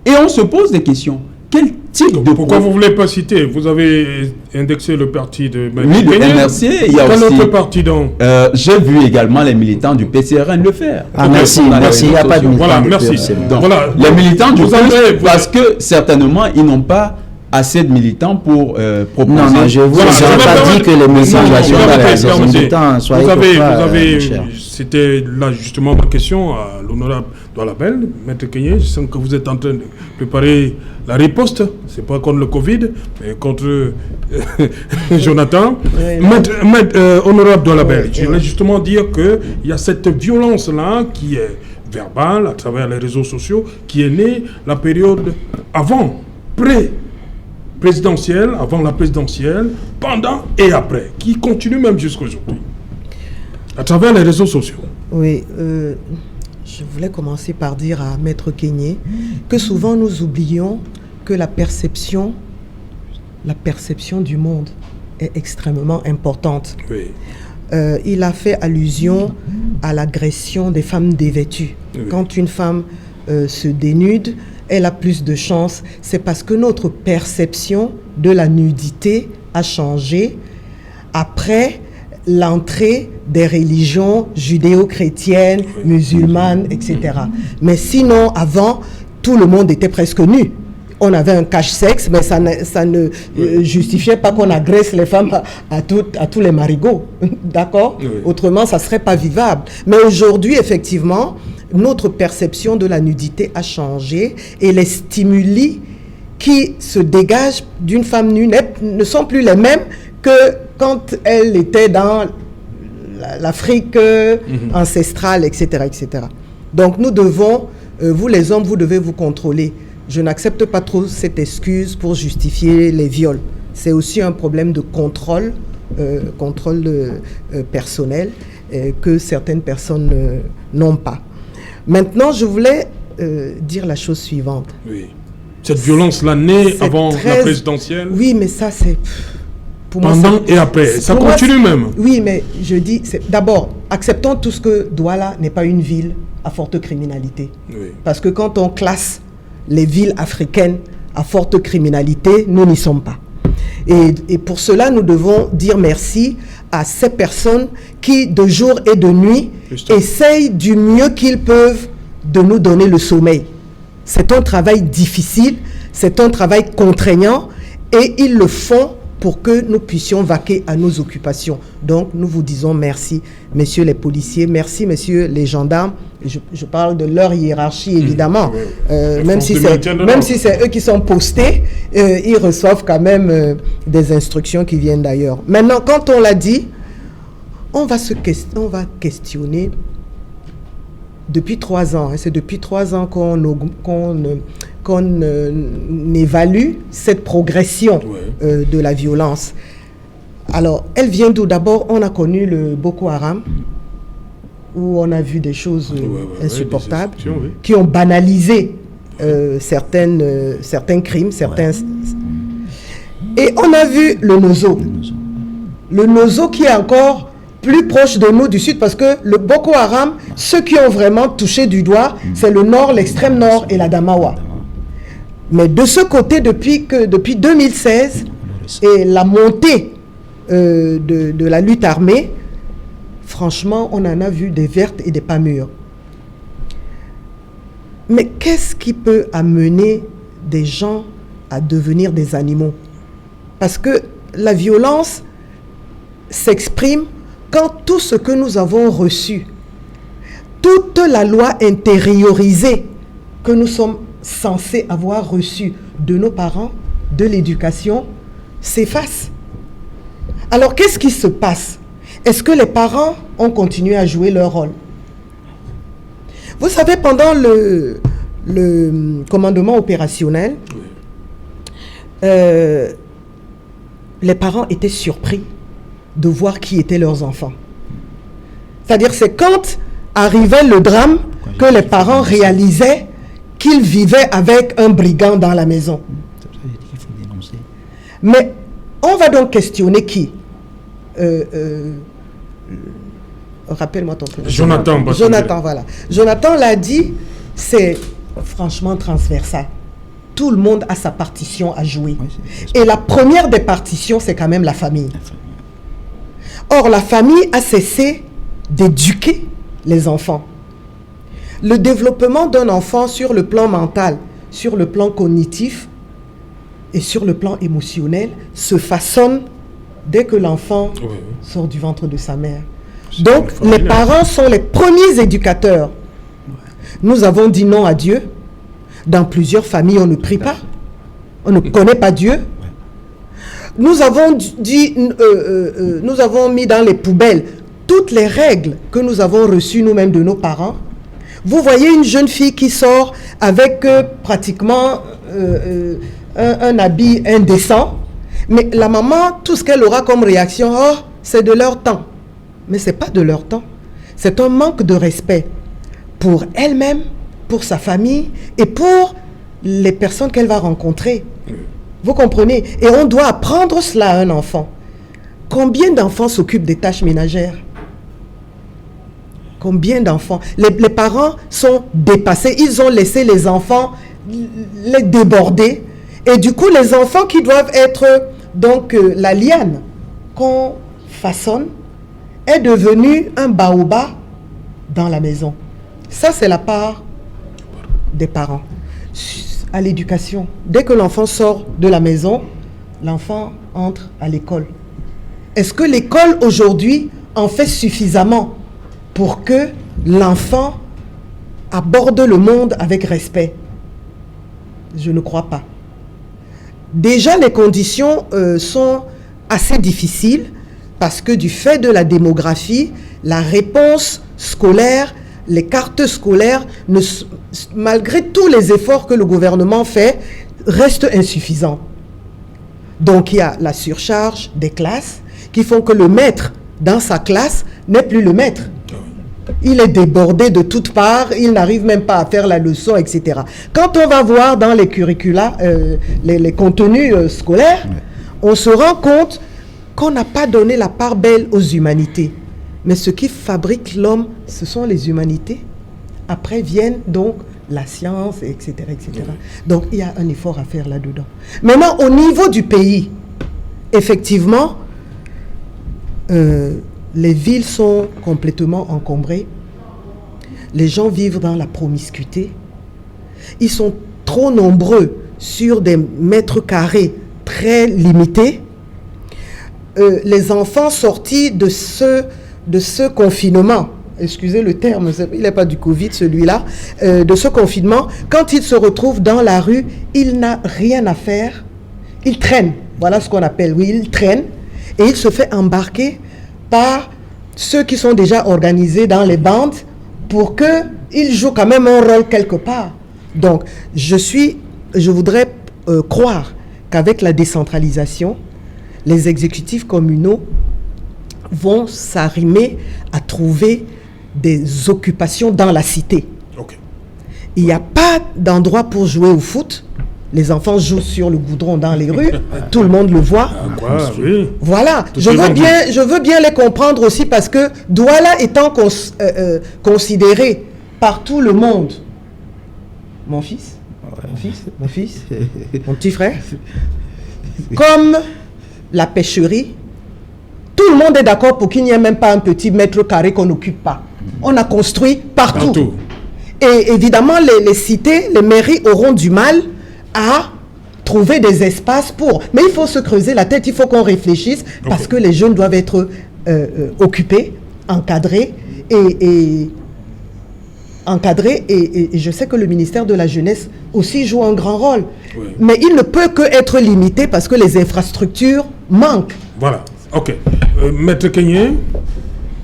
Et on se pose des questions. Quel type de... Pourquoi vous ne voulez pas citer? Vous avez indexé le parti de... Oui, de MRC. Il y a quel aussi, autre parti donc? j'ai vu également les militants du PCRN le faire. Ah, merci. Il n'y a pas de militants. Voilà, merci. Donc, voilà. Les militants du PCRN, parce que certainement, ils n'ont pas assez de militants pour proposer... Non, je vous ai pas dit que les militants c'était là justement ma question à l'honorable Doualabel, Maître Kenyé. Je sens que vous êtes en train de préparer la riposte. C'est pas contre le Covid, mais contre Jonathan. Honorable Doualabel, je voulais justement dire qu'il y a cette violence-là qui est verbale, à travers les réseaux sociaux, qui est née la période avant, présidentielle, avant la présidentielle, pendant et après, qui continue même jusqu'à aujourd'hui, à travers les réseaux sociaux. Oui, je voulais commencer par dire à Maître Kenyé que souvent nous oublions que la perception du monde est extrêmement importante. Oui. Il a fait allusion à l'agression des femmes dévêtues. Oui. Quand une femme se dénude, elle a plus de chance. C'est parce que notre perception de la nudité a changé après l'entrée des religions judéo-chrétiennes, musulmanes, etc. Mais sinon, avant, tout le monde était presque nu. On avait un cache-sexe, mais ça ne justifiait pas qu'on agresse les femmes à tous les marigots. D'accord ? Oui. Autrement, ça ne serait pas vivable. Mais aujourd'hui, effectivement, notre perception de la nudité a changé et les stimuli qui se dégagent d'une femme nue ne sont plus les mêmes que quand elle était dans l'Afrique ancestrale, etc., etc. Donc nous devons, vous les hommes, vous devez vous contrôler. Je n'accepte pas trop cette excuse pour justifier les viols. C'est aussi un problème de contrôle personnel que certaines personnes n'ont pas. Maintenant, je voulais dire la chose suivante. Oui. Cette violence-là née avant la présidentielle. Oui, mais ça, c'est... Pendant et après. Ça continue même. Oui, mais je dis... D'abord, acceptons tout ce que Douala n'est pas une ville à forte criminalité. Oui. Parce que quand on classe les villes africaines à forte criminalité, nous n'y sommes pas. Et pour cela, nous devons dire merci à ces personnes qui, de jour et de nuit, essayent du mieux qu'ils peuvent de nous donner le sommeil. C'est un travail difficile, c'est un travail contraignant, et ils le font pour que nous puissions vaquer à nos occupations. Donc, nous vous disons merci, messieurs les policiers, merci, messieurs les gendarmes. Je parle de leur hiérarchie, évidemment. Même si c'est eux qui sont postés, ils reçoivent quand même des instructions qui viennent d'ailleurs. Maintenant, quand on l'a dit, on va questionner depuis 3 ans. C'est depuis 3 ans qu'on évalue cette progression de la violence. Alors, elle vient d'où? D'abord, on a connu le Boko Haram, où on a vu des choses insupportables, qui ont banalisé certains crimes, Et on a vu le Nozo. Le Nozo qui est encore plus proche de nous du sud, parce que le Boko Haram, ceux qui ont vraiment touché du doigt, c'est le nord, l'extrême nord et la Damawa. Mais de ce côté, depuis 2016, et la montée de la lutte armée, franchement, on en a vu des vertes et des pas mûres. Mais qu'est-ce qui peut amener des gens à devenir des animaux? Parce que la violence s'exprime quand tout ce que nous avons reçu, toute la loi intériorisée que nous sommes censés avoir reçue de nos parents, de l'éducation, s'efface. Alors, qu'est-ce qui se passe? Est-ce que les parents ont continué à jouer leur rôle? Vous savez, pendant le commandement opérationnel, les parents étaient surpris de voir qui étaient leurs enfants. C'est-à-dire, c'est quand arrivait le drame que les parents réalisaient qu'ils vivaient avec un brigand dans la maison. Mais on va donc questionner qui? Rappelle-moi ton prénom. Jonathan, voilà. Jonathan l'a dit, c'est franchement transversal. Tout le monde a sa partition à jouer. Et la première des partitions, c'est quand même la famille. Or, la famille a cessé d'éduquer les enfants. Le développement d'un enfant sur le plan mental, sur le plan cognitif et sur le plan émotionnel se façonne dès que l'enfant sort du ventre de sa mère. Donc, les parents sont les premiers éducateurs. Nous avons dit non à Dieu. Dans plusieurs familles, on ne prie pas. On ne connaît pas Dieu. Nous avons nous avons mis dans les poubelles toutes les règles que nous avons reçues nous-mêmes de nos parents Vous voyez une jeune fille qui sort avec pratiquement un habit indécent, mais la maman, tout ce qu'elle aura comme réaction, oh, c'est de leur temps. Mais ce n'est pas de leur temps. C'est un manque de respect pour elle-même, pour sa famille et pour les personnes qu'elle va rencontrer. Vous comprenez? Et on doit apprendre cela à un enfant. Combien d'enfants s'occupent des tâches ménagères? Combien d'enfants? Les parents sont dépassés. Ils ont laissé les enfants les déborder. Et du coup, les enfants qui doivent être donc la liane qu'on façonne est devenu un baobab dans la maison. Ça, c'est la part des parents. À l'éducation, dès que l'enfant sort de la maison, l'enfant entre à l'école. Est-ce que l'école aujourd'hui en fait suffisamment pour que l'enfant aborde le monde avec respect? Je ne crois pas. Déjà, les conditions sont assez difficiles parce que du fait de la démographie, la réponse scolaire, les cartes scolaires, malgré tous les efforts que le gouvernement fait, restent insuffisants. Donc il y a la surcharge des classes qui font que le maître dans sa classe n'est plus le maître. Il est débordé de toutes parts, il n'arrive même pas à faire la leçon, etc. Quand on va voir dans les curricula, les contenus scolaires, on se rend compte qu'on n'a pas donné la part belle aux humanités. Mais ce qui fabrique l'homme, ce sont les humanités. Après viennent donc la science, etc., etc. Donc il y a un effort à faire là-dedans. Maintenant, au niveau du pays, effectivement, les villes sont complètement encombrées. Les gens vivent dans la promiscuité. Ils sont trop nombreux sur des mètres carrés très limités. Les enfants sortis de ce confinement, excusez le terme, il n'est pas du Covid celui-là, de ce confinement, quand il se retrouve dans la rue, il n'a rien à faire, il traîne, voilà ce qu'on appelle, oui, il traîne, et il se fait embarquer par ceux qui sont déjà organisés dans les bandes pour qu'ils jouent quand même un rôle quelque part. Donc, je voudrais croire qu'avec la décentralisation, les exécutifs communaux vont s'arrimer à trouver des occupations dans la cité. Okay. Il n'y a pas d'endroit pour jouer au foot. Les enfants jouent sur le goudron dans les rues. Tout le monde le voit. Oui. Voilà. Je veux bien les comprendre aussi parce que Douala étant considéré par tout le monde. Mon fils, mon petit frère, comme la pêcherie, tout le monde est d'accord pour qu'il n'y ait même pas un petit mètre carré qu'on n'occupe pas. On a construit partout. Et évidemment, les cités, les mairies auront du mal à trouver des espaces pour. Mais il faut se creuser la tête, il faut qu'on réfléchisse parce que les jeunes doivent être occupés, encadrés et je sais que le ministère de la Jeunesse aussi joue un grand rôle. Oui. Mais il ne peut que être limité parce que les infrastructures manquent. Voilà. Ok. Maître Kenyé,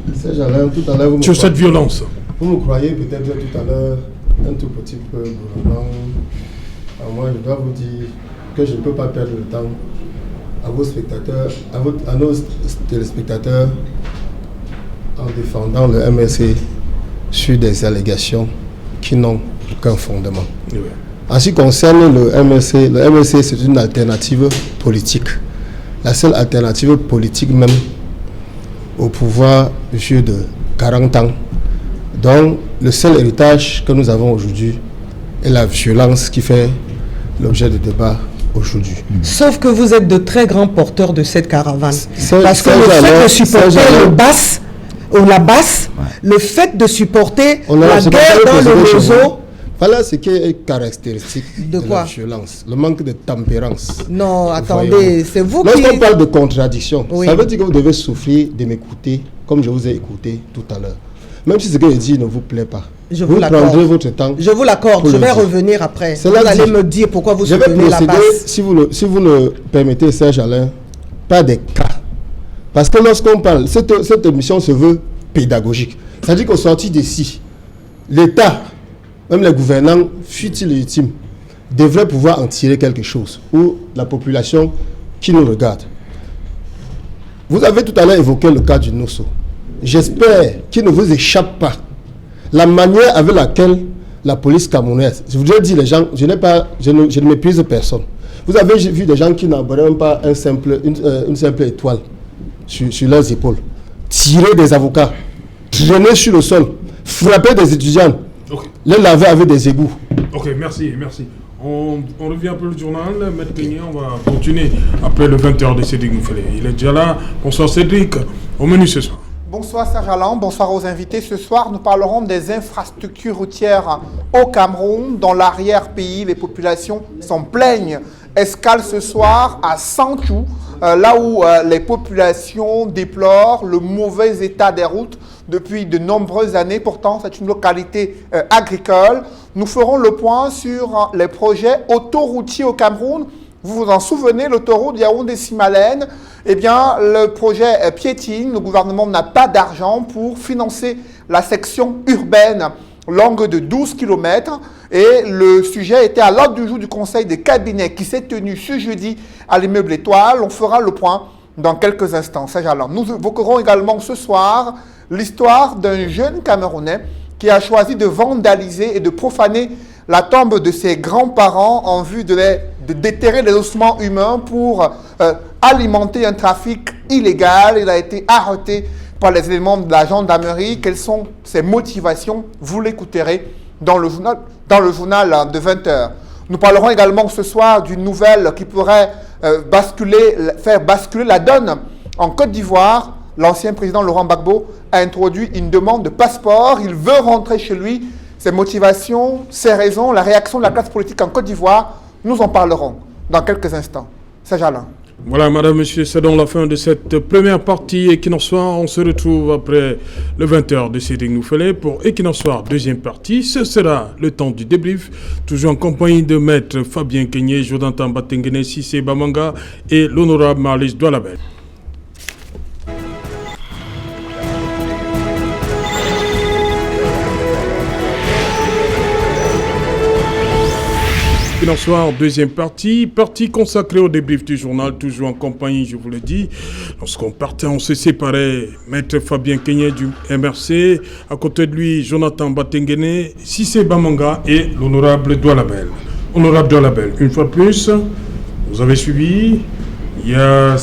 tout à l'heure, sur cette violence. Vous me croyez peut-être tout à l'heure un tout petit peu gourmand. Moi, je dois vous dire que je ne peux pas perdre le temps à vos spectateurs, à nos téléspectateurs en défendant le MRC sur des allégations qui n'ont aucun fondement. Oui. En ce qui concerne le MRC c'est une alternative politique. La seule alternative politique même au pouvoir vieux de 40 ans. Donc, le seul héritage que nous avons aujourd'hui est la violence qui fait l'objet de débat aujourd'hui. Sauf que vous êtes de très grands porteurs de cette caravane. Parce que le fait de supporter la basse, le fait de supporter la guerre dans le réseau... Voilà ce qui est caractéristique de la violence, le manque de tempérance. Non, attendez, c'est vous qui... Lorsqu'on parle de contradiction, ça veut dire que vous devez souffrir de m'écouter comme je vous ai écouté tout à l'heure. Même si ce que je dis ne vous plaît pas, vous prendrez votre temps. Je vous l'accorde, je vais revenir après. Vous allez me dire pourquoi vous soutenez la base. Si vous le permettez, Serge Alain, pas des cas. Parce que lorsqu'on parle, cette émission se veut pédagogique. C'est-à-dire qu'au sorti d'ici, l'État, même les gouvernants, fut-il légitime, devraient pouvoir en tirer quelque chose, ou la population qui nous regarde. Vous avez tout à l'heure évoqué le cas du Nosso. J'espère qu'il ne vous échappe pas la manière avec laquelle la police camerounaise, je voudrais dire les gens, je ne méprise personne. Vous avez vu des gens qui n'abordaient même pas une simple étoile sur leurs épaules, tirer des avocats, traîner sur le sol, frapper des étudiants, les laver avec des égouts. Ok, merci. On revient pour le journal. Maître Kenyé, on va continuer après le 20h de Cédric Noufélé. Il est déjà là. Bonsoir Cédric, au menu ce soir. Bonsoir Serge Alain, bonsoir aux invités. Ce soir, nous parlerons des infrastructures routières au Cameroun. Dans l'arrière-pays, les populations s'en plaignent. Escale ce soir à Santhiou, là où les populations déplorent le mauvais état des routes depuis de nombreuses années. Pourtant, c'est une localité agricole. Nous ferons le point sur les projets autoroutiers au Cameroun. Vous vous en souvenez, l'autoroute Yaoundé-Simalène, eh bien, le projet piétine. Le gouvernement n'a pas d'argent pour financer la section urbaine longue de 12 km. Et le sujet était à l'ordre du jour du conseil de cabinet qui s'est tenu ce jeudi à l'immeuble Étoile. On fera le point dans quelques instants. Nous évoquerons également ce soir l'histoire d'un jeune Camerounais qui a choisi de vandaliser et de profaner la tombe de ses grands-parents en vue de déterrer les ossements humains pour alimenter un trafic illégal. Il a été arrêté par les éléments de la gendarmerie. Quelles sont ses motivations? Vous l'écouterez dans le journal de 20h. Nous parlerons également ce soir d'une nouvelle qui pourrait faire basculer la donne en Côte d'Ivoire. L'ancien président Laurent Gbagbo a introduit une demande de passeport. Il veut rentrer chez lui. Ses motivations, ses raisons, la réaction de la classe politique en Côte d'Ivoire, nous en parlerons dans quelques instants. Serge Alain. Voilà, madame, monsieur, c'est donc la fin de cette première partie Equinox Soir. On se retrouve après le 20h de Cédric Noufélé pour Equinox Soir, deuxième partie. Ce sera le temps du débrief, toujours en compagnie de maître Fabien Kenyé, Jonathan Batengene, Cissé Bamanga et l'honorable Marlis Doualabel. Bonsoir, deuxième partie consacrée au débrief du journal, toujours en compagnie, je vous le dis. Lorsqu'on partait, on se séparait. Maître Fabien Kenyé du MRC, à côté de lui, Jonathan Batengene, Cissé Bamanga et l'honorable Doualabel. Honorable Doualabel, une fois de plus, vous avez suivi, il y a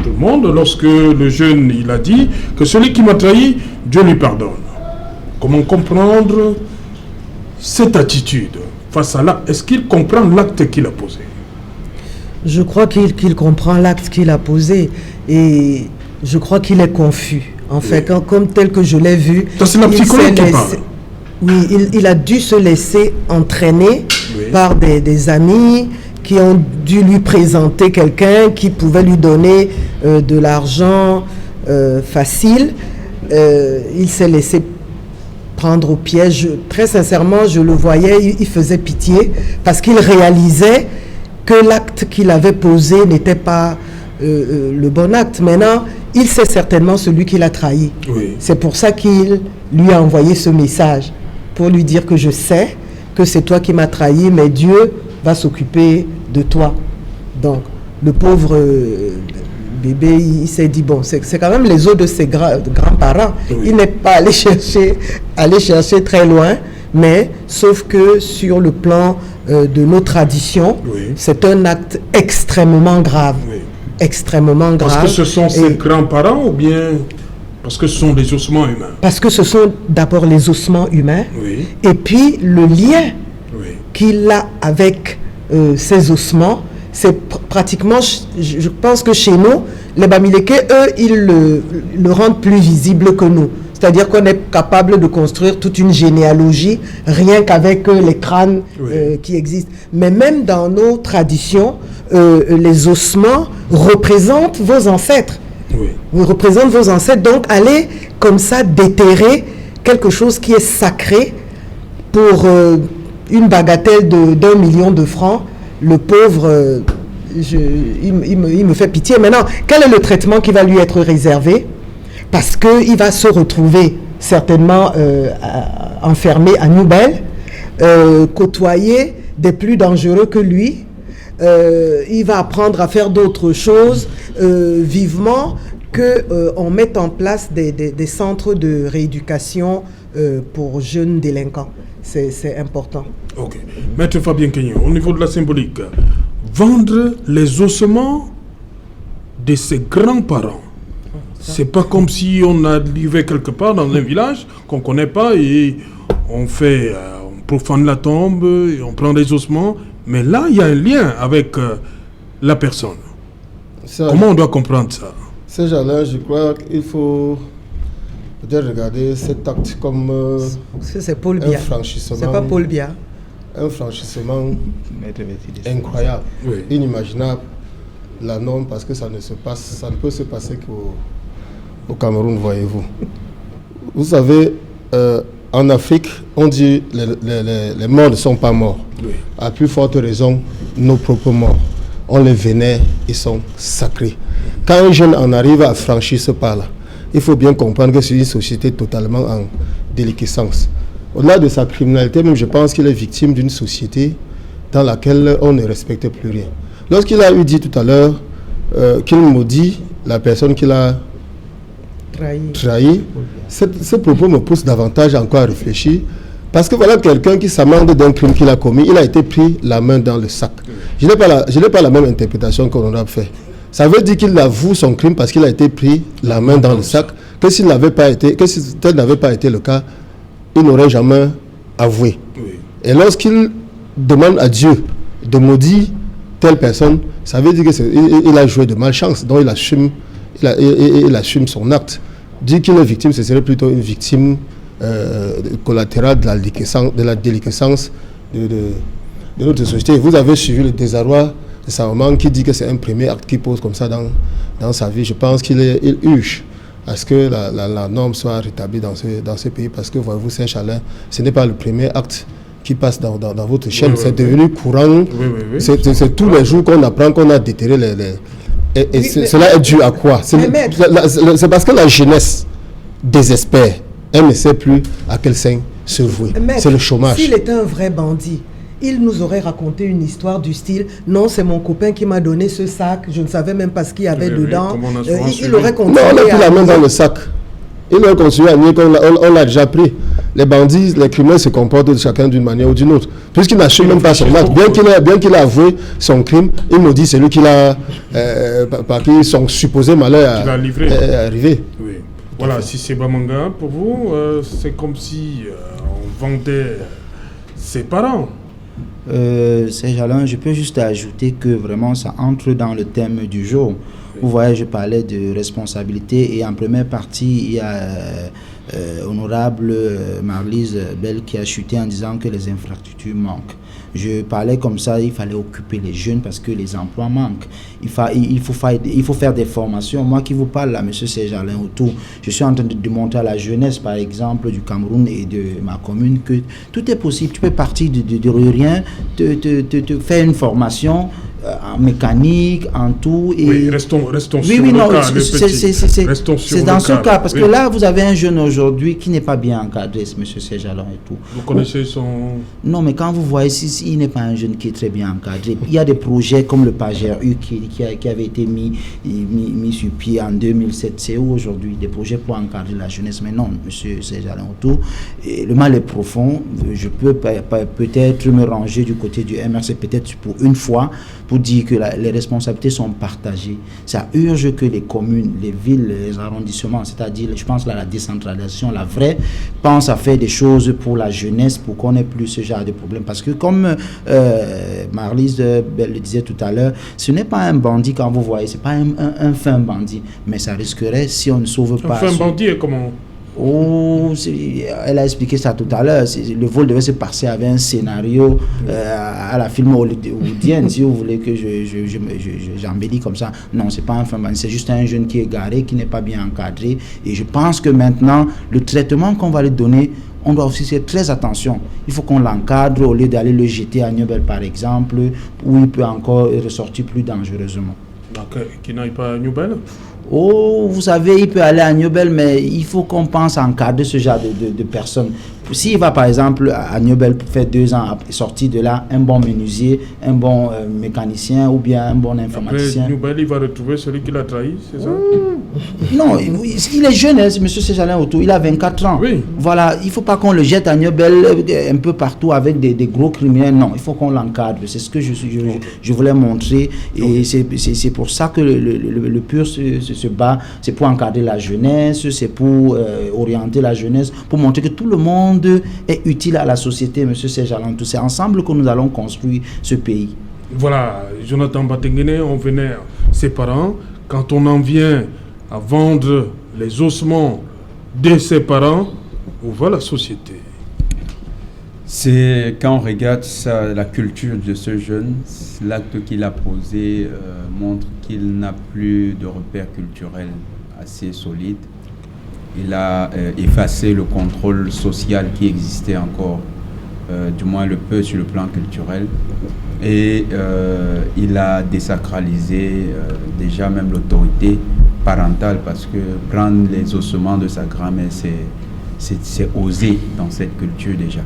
tout le monde, lorsque le jeune, il a dit que celui qui m'a trahi, Dieu lui pardonne. Comment comprendre cette attitude face à l'acte? Est-ce qu'il comprend l'acte qu'il a posé? Je crois qu'il comprend l'acte qu'il a posé et je crois qu'il est confus. En fait, comme tel que je l'ai vu, c'est la psychologue qui parle. Oui, il a dû se laisser entraîner par des amis qui ont dû lui présenter quelqu'un qui pouvait lui donner de l'argent facile. Il s'est laissé prendre au piège. Très sincèrement, je le voyais, il faisait pitié parce qu'il réalisait que l'acte qu'il avait posé n'était pas le bon acte. Maintenant, il sait certainement celui qui l'a trahi. Oui. C'est pour ça qu'il lui a envoyé ce message, pour lui dire que je sais que c'est toi qui m'as trahi, mais Dieu va s'occuper de toi. Donc, le pauvre bébé, il s'est dit, bon, c'est quand même les os de ses grands-parents. Oui. Il n'est pas allé chercher très loin, mais sauf que sur le plan de nos traditions, c'est un acte extrêmement grave. Oui. Extrêmement grave. Parce que ce sont ses grands-parents ou bien parce que ce sont des ossements humains? Parce que ce sont d'abord les ossements humains, et puis le lien qu'il a avec ces ossements. C'est pratiquement, je pense que chez nous, les Bamileke, eux, ils le rendent plus visible que nous. C'est-à-dire qu'on est capable de construire toute une généalogie rien qu'avec les crânes qui existent. Mais même dans nos traditions, les ossements représentent vos ancêtres. Ils représentent vos ancêtres. Donc, allez comme ça déterrer quelque chose qui est sacré pour une bagatelle d'1 million de francs. Le pauvre, il me fait pitié. Maintenant, quel est le traitement qui va lui être réservé? Parce qu'il va se retrouver certainement enfermé à Newbel, côtoyer des plus dangereux que lui. Il va apprendre à faire d'autres choses vivement qu'on mette en place des centres de rééducation pour jeunes délinquants. C'est important. Ok. Maître Fabien Kenyon, au niveau de la symbolique, vendre les ossements de ses grands-parents, c'est pas comme si on arrivait quelque part dans un village qu'on connaît pas et on fait, on profane la tombe et on prend des ossements, mais là il y a un lien avec la personne. Comment on doit comprendre ça? Ce genre-là, je crois qu'il faut peut-être regarder cet acte comme c'est Paul Biya. Un franchissement. C'est pas Paul Biya. Un franchissement incroyable, inimaginable, la norme, parce que ça ne peut se passer qu'au Cameroun, voyez-vous. Vous savez, en Afrique, on dit les morts ne sont pas morts. Oui. À plus forte raison, nos propres morts. On les vénère, ils sont sacrés. Quand un jeune en arrive à franchir ce pas-là, il faut bien comprendre que c'est une société totalement en déliquescence. Au-delà de sa criminalité, même je pense qu'il est victime d'une société dans laquelle on ne respecte plus rien. Lorsqu'il a eu dit tout à l'heure qu'il maudit la personne qu'il a trahi, ce propos me pousse davantage encore à réfléchir. Parce que voilà quelqu'un qui s'amende d'un crime qu'il a commis, il a été pris la main dans le sac. Je n'ai pas la même interprétation qu'on a fait. Ça veut dire qu'il avoue son crime parce qu'il a été pris la main dans le sac, que si tel n'avait pas été le cas, il n'aurait jamais avoué. Oui. Et lorsqu'il demande à Dieu de maudire telle personne, ça veut dire qu'il a joué de malchance, donc il assume son acte. Dire qu'il est victime, ce serait plutôt une victime collatérale de la déliquescence de notre société. Vous avez suivi le désarroi de sa maman qui dit que c'est un premier acte qu'il pose comme ça dans sa vie. Je pense qu'il urge à ce que la norme soit rétablie dans ce pays, parce que, voyez-vous, Saint-Chalin, ce n'est pas le premier acte qui passe dans votre chaîne. C'est devenu courant. C'est tous les jours qu'on apprend qu'on a déterré cela est dû à quoi? C'est parce que la jeunesse désespère. Elle ne sait plus à quel sein se vouer. C'est le chômage. S'il était un vrai bandit, il nous aurait raconté une histoire du style « Non, c'est mon copain qui m'a donné ce sac, je ne savais même pas ce qu'il y avait dedans. » Il aurait continué. Non, on n'a plus la main dans le sac. Il aurait continué à nier qu'on l'a déjà pris. Les bandits, les criminels se comportent chacun d'une manière ou d'une autre. Puisqu'il n'assume même pas son acte. Bien qu'il ait avoué son crime, il nous dit c'est lui qui l'a, par qui son supposé malheur est arrivé. Oui. Voilà, si c'est Bamanga, pour vous, c'est comme si on vendait ses parents. Saint-Jalin, je peux juste ajouter que vraiment ça entre dans le thème du jour. Vous voyez, je parlais de responsabilité et en première partie, il y a honorable Marlise Bell qui a chuté en disant que les infrastructures manquent. Je parlais comme ça, il fallait occuper les jeunes parce que les emplois manquent. Il faut faire des formations. Moi qui vous parle là, M. Saint-Jalin autour, je suis en train de démontrer à la jeunesse, par exemple, du Cameroun et de ma commune que tout est possible. Tu peux partir de rien, te faire une formation en mécanique, en tout. Et oui, restons sur le cas, c'est dans ce cas, parce que là, vous avez un jeune aujourd'hui qui n'est pas bien encadré, M. Saint-Jalin et tout. Vous connaissez son... Non, mais quand vous voyez, il n'est pas un jeune qui est très bien encadré. Il y a des projets comme le PAGERU qui avait été mis sur pied en 2007. C'est où aujourd'hui des projets pour encadrer la jeunesse? Mais non, M. Saint-Jalin autour. Et le mal est profond. Je peux peut-être me ranger du côté du MRC, peut-être pour une fois, pour dire que les responsabilités sont partagées. Ça urge que les communes, les villes, les arrondissements, c'est-à-dire, je pense à la décentralisation, la vraie, pensent à faire des choses pour la jeunesse, pour qu'on n'ait plus ce genre de problème. Parce que comme Marlise le disait tout à l'heure, ce n'est pas un bandit quand vous voyez, ce n'est pas un fin bandit, mais ça risquerait, si on ne sauve pas... Un fin bandit est comment? Elle a expliqué ça tout à l'heure. Le vol devait se passer avec un scénario à la film hollywoodienne, si vous voulez que j'embellis comme ça. Non, c'est pas un fan, c'est juste un jeune qui est garé, qui n'est pas bien encadré. Et je pense que maintenant, le traitement qu'on va lui donner, on doit aussi faire très attention. Il faut qu'on l'encadre au lieu d'aller le jeter à Newbel, par exemple, où il peut encore ressortir plus dangereusement. Donc, qu'il n'aille pas à Newbel? Vous savez, il peut aller à Newbel, mais il faut qu'on pense à encadrer ce genre de personnes. S'il va par exemple à Niobel pour faire 2 ans, sortir de là, un bon menuisier, un bon mécanicien ou bien un bon informaticien. Après, Niobel, il va retrouver celui qui l'a trahi, c'est ça? Non, il est jeune, hein, M. Sejalin Outou, il a 24 ans. Oui. Voilà, il ne faut pas qu'on le jette à Niobel un peu partout avec des gros criminels. Non, il faut qu'on l'encadre. C'est ce que je voulais montrer. Et c'est pour ça que le PUR se bat. C'est pour encadrer la jeunesse, c'est pour orienter la jeunesse, pour montrer que tout le monde est utile à la société, M. Sejalin Outou. C'est ensemble que nous allons construire ce pays. Voilà, Jonathan Batengene, on vénère ses parents. Quand on en vient à vendre les ossements de ses parents, où va la société? C'est quand on regarde la culture de ce jeune, l'acte qu'il a posé montre qu'il n'a plus de repères culturels assez solides. Il a effacé le contrôle social qui existait encore, du moins le peu sur le plan culturel. Et il a désacralisé déjà même l'autorité parentale, parce que prendre les ossements de sa grand-mère, c'est osé dans cette culture déjà.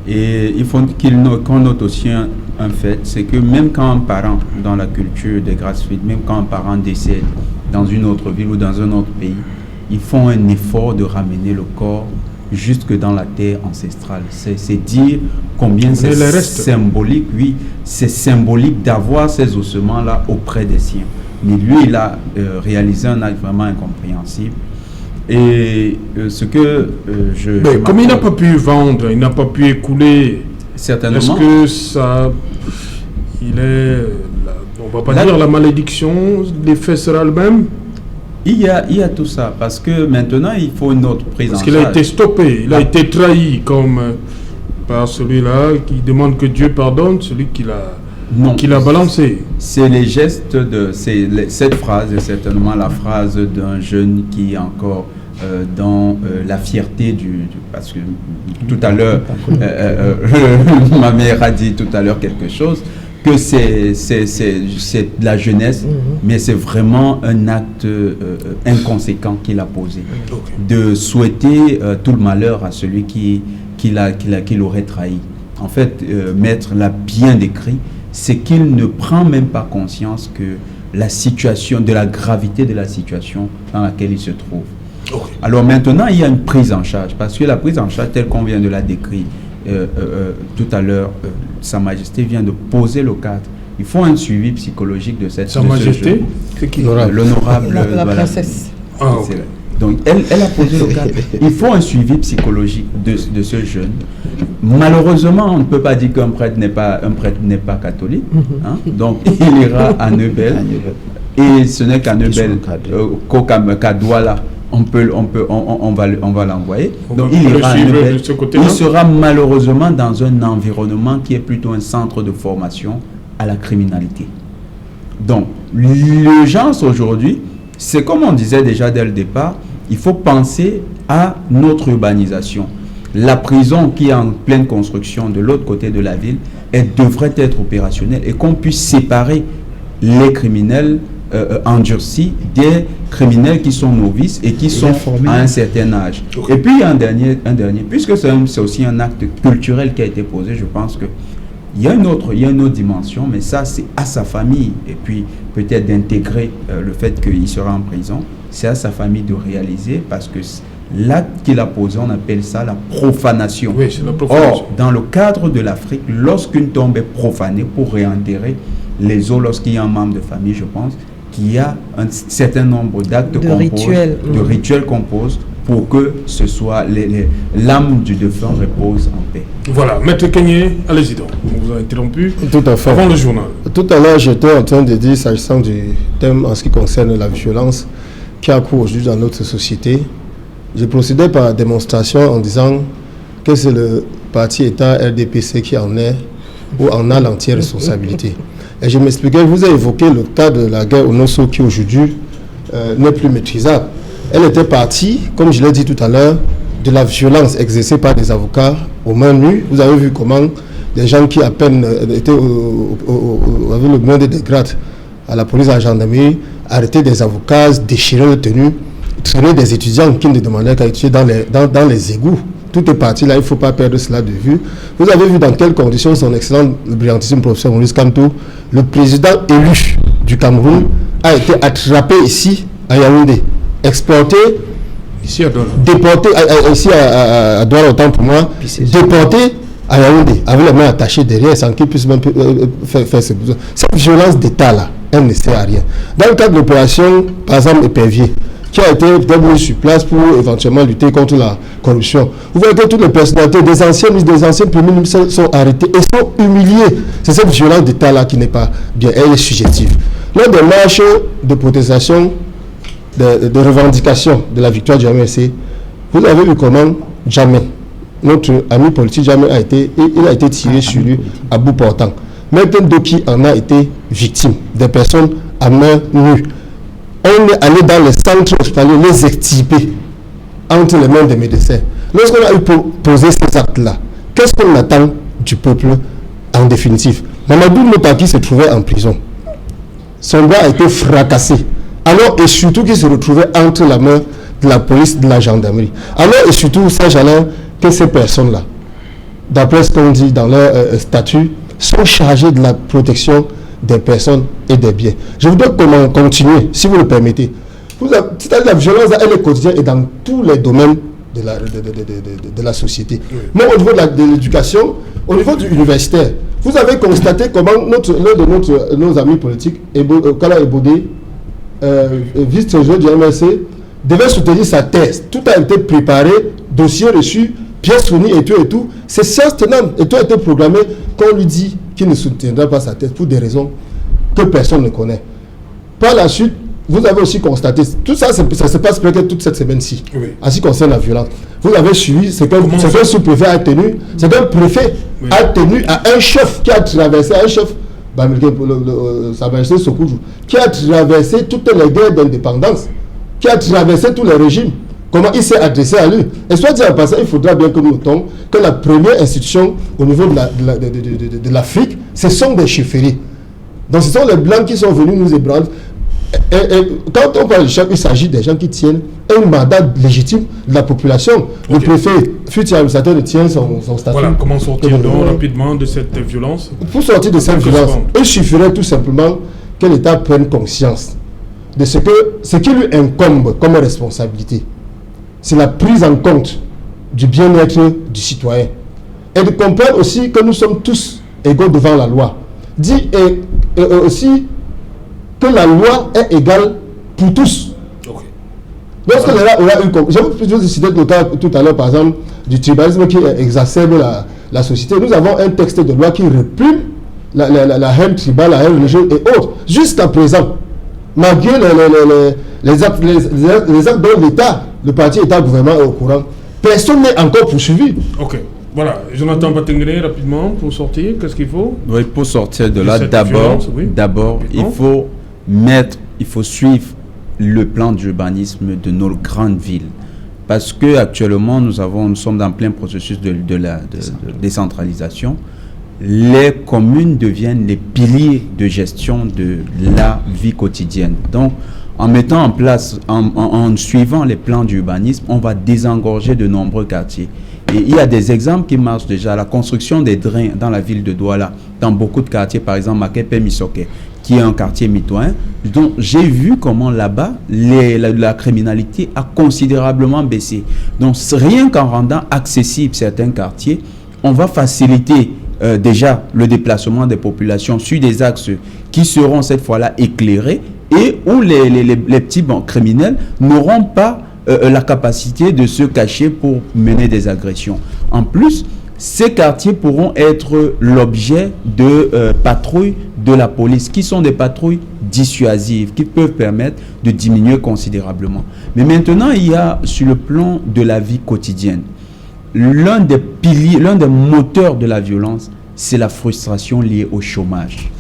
Et il faut qu'on note aussi un fait, c'est que même quand un parent, dans la culture des Grassfields, même quand un parent décède dans une autre ville ou dans un autre pays, ils font un effort de ramener le corps jusque dans la terre ancestrale. C'est dire combien c'est symbolique, oui, c'est symbolique d'avoir ces ossements-là auprès des siens. Mais lui, il a réalisé un acte vraiment incompréhensible. Et ce que Mais comme il n'a pas pu vendre, il n'a pas pu écouler, certainement. Est-ce que ça... Il est... On va pas dire la malédiction, l'effet sera le même? Il y a tout ça, parce que maintenant, il faut une autre prise en charge. Parce qu'il a été stoppé, il a été trahi comme par celui-là qui demande que Dieu pardonne, celui qui l'a balancé. C'est les gestes cette phrase est certainement la phrase d'un jeune qui est encore dans la fierté parce que tout à l'heure, ma mère a dit tout à l'heure quelque chose, que c'est de la jeunesse, mais c'est vraiment un acte inconséquent qu'il a posé. De souhaiter tout le malheur à celui qui l'aurait trahi. En fait, Maître l'a bien décrit, c'est qu'il ne prend même pas conscience que de la gravité de la situation dans laquelle il se trouve. Alors maintenant, il y a une prise en charge, parce que la prise en charge, telle qu'on vient de la décrire tout à l'heure, Sa Majesté vient de poser le cadre. Il faut un suivi psychologique de cette Sa Majesté, c'est qui? L'honorable la princesse. Donc elle a posé le cadre. Il faut un suivi psychologique de ce jeune. Malheureusement, on ne peut pas dire qu'un prêtre n'est pas catholique. Hein? Donc il ira à Neubel. Et ce n'est qu'à Neubel qu'à Douala. On va l'envoyer. Donc il ira à Neubel. Il sera malheureusement dans un environnement qui est plutôt un centre de formation à la criminalité. Donc l'urgence aujourd'hui, c'est comme on disait déjà dès le départ, il faut penser à notre urbanisation. La prison qui est en pleine construction de l'autre côté de la ville, elle devrait être opérationnelle et qu'on puisse séparer les criminels endurcis des criminels qui sont novices et qui sont à un certain âge. Et puis il y a un dernier, puisque c'est aussi un acte culturel qui a été posé, je pense que il y a une autre dimension, mais ça c'est à sa famille, et puis peut-être d'intégrer le fait qu'il sera en prison, c'est à sa famille de réaliser, parce que l'acte qu'il a posé, on appelle ça la profanation. Oui, c'est la profanation. Or, dans le cadre de l'Afrique, lorsqu'une tombe est profanée pour réenterrer les os, lorsqu'il y a un membre de famille, je pense qu'il y a un certain nombre d'actes de rituels qu'on pose pour que ce soit l'âme du défunt repose en paix. Voilà, Maître Kenyé, allez-y donc, on vous a interrompu. Tout à fait. Avant le journal. Tout à l'heure, j'étais en train de dire, s'agissant du thème en ce qui concerne la violence qui a cours aujourd'hui dans notre société, j'ai procédé par démonstration en disant que c'est le parti État RDPC qui en est ou en a l'entière responsabilité. Et je m'expliquais, je vous ai évoqué le cas de la guerre au Nosso qui aujourd'hui n'est plus maîtrisable. Elle était partie, comme je l'ai dit tout à l'heure, de la violence exercée par des avocats aux mains nues. Vous avez vu comment des gens qui à peine étaient avaient le moindre des grades à la police, à la gendarmerie, arrêtaient des avocats, déchiraient le tenue, traînaient des étudiants qui ne demandaient qu'à étudier dans les égouts tout est parti là, il ne faut pas perdre cela de vue. Vous avez vu dans quelles conditions son excellent, le brillantissime professeur Maurice Kamto, le président élu du Cameroun, a été attrapé ici à Yaoundé, exporté, ici à Douala, déporté, ici à Douala autant pour moi, déporté à Yaoundé, avec les mains attachées derrière, sans qu'il puisse même faire ses besoins. Cette violence d'État-là, elle ne sert à rien. Dans le cadre de l'opération, par exemple, Épervier, qui a été mis sur place pour éventuellement lutter contre la corruption. Vous voyez que toutes les personnalités, des anciens premiers ministres sont arrêtés et sont humiliés. C'est cette violence d'État-là qui n'est pas bien, elle est subjective. Lors des marches de protestation, de revendication de la victoire du MRC, vous avez vu comment Jamais, notre ami politique Jamais a été tiré sur lui à bout portant. Maintenant, Doki en a été victime, des personnes à main nue. On est allé dans les centres hospitaliers, les extirper entre les mains des médecins. Lorsqu'on a eu posé ces actes-là, qu'est-ce qu'on attend du peuple en définitive? Mamadou Motaki se trouvait en prison. Son bras a été fracassé. Alors, et surtout qu'il se retrouvait entre la main de la police, de la gendarmerie. Alors, et surtout, Saint-Jalin, que ces personnes-là, d'après ce qu'on dit dans leur statut, sont chargées de la protection des personnes et des biens. Je voudrais continuer, si vous le permettez. C'est-à-dire la violence, elle est quotidienne et dans tous les domaines de la société. Oui. Mais au niveau de l'éducation, au niveau du universitaire, vous avez constaté comment l'un de nos amis politiques, Kala Ebodé, vice-trésorier du MRC, devait soutenir sa thèse. Tout a été préparé, dossier reçu, pièces fournies et tout. C'est sciences tenantes et tout a été programmé qu'on lui dit qu'il ne soutiendra pas sa thèse pour des raisons que personne ne connaît. Par la suite, vous avez aussi constaté, tout ça, ça se passe peut-être toute cette semaine-ci, oui. En ce qui concerne la violence. Vous avez suivi, c'est qu'un sous-préfet a tenu, c'est qu'un préfet a tenu à un chef qui a traversé, qui a traversé toutes les guerres d'indépendance, qui a traversé tous les régimes. Comment il s'est adressé à lui. Et soit dit en passant, il faudra bien que nous notons que la première institution au niveau de l'Afrique, ce sont des chefferies. Donc ce sont les Blancs qui sont venus nous ébranler. Et quand on parle de chef, il s'agit des gens qui tiennent un mandat légitime de la population. Okay. Le préfet, futur administrateur, tient son statut. Voilà, comment sortir donc rapidement de cette violence? Pour sortir de cette violence, il suffirait tout simplement que l'État prenne conscience de ce qui lui incombe comme responsabilité. C'est la prise en compte du bien-être du citoyen. Et de comprendre aussi que nous sommes tous égaux devant la loi. Dit et aussi que la loi est égale pour tous. Okay. Lorsque je vous citer le cas tout à l'heure, par exemple, du tribalisme qui exacerbe la société, nous avons un texte de loi qui réprime la haine tribale, la haine religieuse et autres. Jusqu'à présent, malgré les actes dont l'État, le parti État-gouvernement est au courant, personne n'est encore poursuivi. Ok. Voilà, Jonathan Batengene, rapidement, pour sortir, qu'est-ce qu'il faut? Oui, pour sortir de là, d'abord, il faut suivre le plan d'urbanisme de nos grandes villes. Parce que actuellement, nous sommes dans plein processus de décentralisation. Les communes deviennent les piliers de gestion de la vie quotidienne. Donc, en mettant en place, en suivant les plans d'urbanisme, on va désengorger de nombreux quartiers. Et il y a des exemples qui marchent déjà. La construction des drains dans la ville de Douala, dans beaucoup de quartiers, par exemple Makepe Misoke, qui est un quartier mitoyen. Donc j'ai vu comment là-bas, la criminalité a considérablement baissé. Donc rien qu'en rendant accessibles certains quartiers, on va faciliter déjà le déplacement des populations sur des axes qui seront cette fois-là éclairés et où les petits criminels n'auront pas la capacité de se cacher pour mener des agressions. En plus, ces quartiers pourront être l'objet de patrouilles de la police, qui sont des patrouilles dissuasives, qui peuvent permettre de diminuer considérablement. Mais maintenant, il y a sur le plan de la vie quotidienne, l'un des piliers, l'un des moteurs de la violence, c'est la frustration liée au chômage.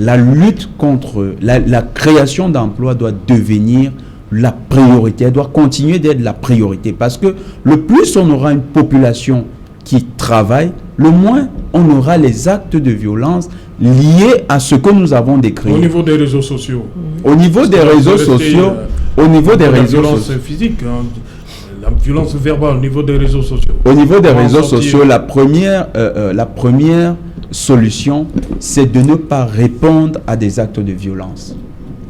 La lutte contre la création d'emplois doit devenir la priorité, elle doit continuer d'être la priorité, parce que le plus on aura une population qui travaille, le moins on aura les actes de violence liés à ce que nous avons décrit. Au niveau des réseaux sociaux. Au niveau des réseaux sociaux, au niveau des réseaux sociaux. Violence physique, hein, la violence verbale au niveau des réseaux sociaux. Au niveau des Comment réseaux sortir? sociaux, la première solution, c'est de ne pas répondre à des actes de violence.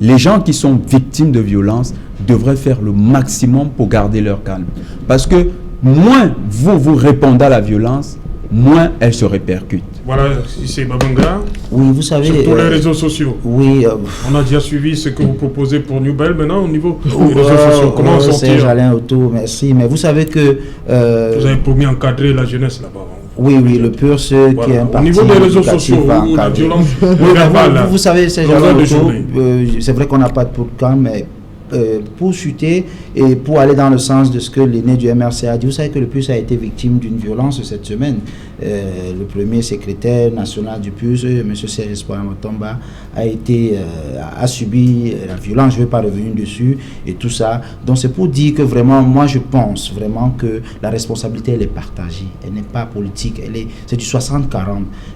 Les gens qui sont victimes de violence devraient faire le maximum pour garder leur calme. Parce que moins vous répondez à la violence, moins elle se répercute. Voilà, c'est Babanga. Oui, vous savez... Sur tous les réseaux sociaux. Oui. On a déjà suivi ce que vous proposez pour New Bell. Maintenant, au niveau des réseaux sociaux, comment sortir? C'est Alain Auto, merci. Mais vous savez que... Vous avez promis d'encadrer la jeunesse là-bas. Oui, le PURSE Voilà. qui est un parti... Au niveau des réseaux sociaux, où la violence verbale... Vous savez, c'est Alain Auto, c'est vrai qu'on n'a pas de programme, mais... pour chuter et pour aller dans le sens de ce que l'aîné du MRC a dit. Vous savez que le PURSE a été victime d'une violence cette semaine. Le premier secrétaire national du PURSE, M. Serge Espoir Motomba, a subi la violence. Je ne vais pas revenir dessus et tout ça. Donc c'est pour dire que vraiment, moi je pense vraiment que la responsabilité elle est partagée. Elle n'est pas politique. C'est du 60-40.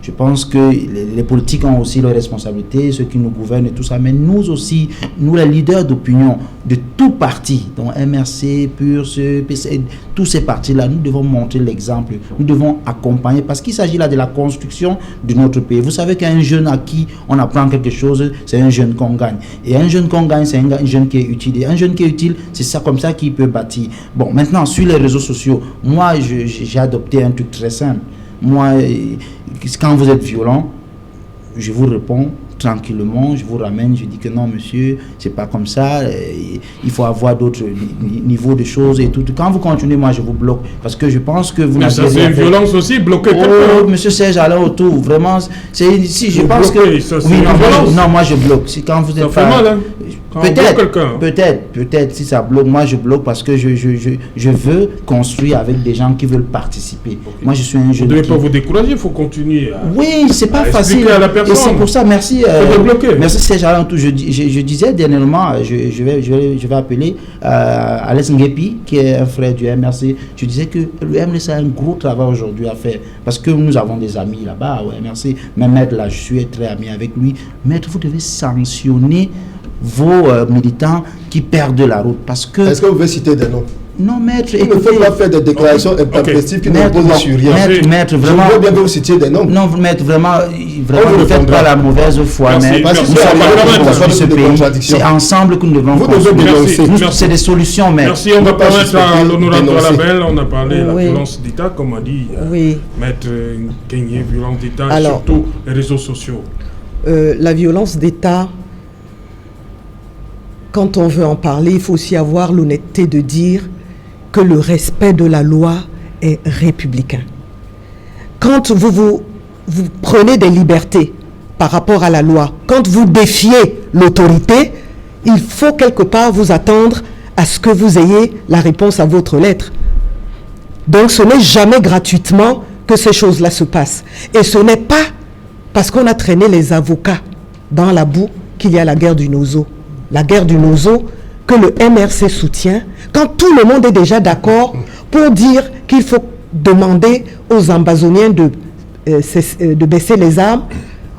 Je pense que les politiques ont aussi leurs responsabilités, ceux qui nous gouvernent et tout ça. Mais nous aussi, nous les leaders d'opinion de tout parti, donc MRC, PURSE, PC, tous ces partis-là, nous devons montrer l'exemple. Nous devons accompagner parce qu'il s'agit là de la construction de notre pays. Vous savez qu'un jeune à qui on apprend quelque chose, c'est un jeune qu'on gagne. Et un jeune qu'on gagne, c'est un jeune qui est utile. Et un jeune qui est utile, c'est ça comme ça qu'il peut bâtir. Bon, maintenant, sur les réseaux sociaux, moi, j'ai adopté un truc très simple. Moi, quand vous êtes violent, je vous réponds tranquillement, je vous ramène, je dis que non monsieur, c'est pas comme ça, il faut avoir d'autres niveaux de choses et tout. Quand vous continuez, moi je vous bloque parce que je pense que vous n'avez pas... Mais ça c'est une violence aussi, bloquer quelqu'un. Monsieur Serge Alain Autour, vraiment, c'est si je pense bloquer, ça, que... Oui, non, moi je bloque. Si quand vous êtes ça fait mal, hein? Peut-être si ça bloque, moi je bloque parce que je veux construire avec des gens qui veulent participer. Okay. Moi je suis un jeune. Vous ne devez pas vous décourager, il faut continuer à... Oui, c'est pas facile. À la personne. Et c'est pour ça, merci. Merci Serge Alain Autour. Je disais dernièrement, je vais appeler Alex Ngepi, qui est un frère du MRC. Je disais que le MRC a un gros travail aujourd'hui à faire parce que nous avons des amis là-bas au MRC. Même Maître, là, je suis très ami avec lui. Maître, vous devez sanctionner vos militants qui perdent la route parce que... Est-ce que vous pouvez citer des noms? Non, maître, il ne faut pas faire des déclarations intempestives qui ne reposent sur rien. Maître, vraiment... Je veux bien que vous citiez des noms. Non, maître, vraiment ne faites pas la mauvaise foi. C'est ensemble que nous devons construire. C'est des solutions, maître. Merci, on va permettre à l'honorable Labelle, on a parlé de la violence d'État, comme a dit maître Kenyé, violence d'État, surtout les réseaux sociaux. La violence d'État... Quand on veut en parler, il faut aussi avoir l'honnêteté de dire que le respect de la loi est républicain. Quand vous prenez des libertés par rapport à la loi, quand vous défiez l'autorité, il faut quelque part vous attendre à ce que vous ayez la réponse à votre lettre. Donc ce n'est jamais gratuitement que ces choses-là se passent. Et ce n'est pas parce qu'on a traîné les avocats dans la boue qu'il y a la guerre du Nozo. La guerre du Nozo que le MRC soutient, quand tout le monde est déjà d'accord pour dire qu'il faut demander aux Ambazoniens de baisser les armes,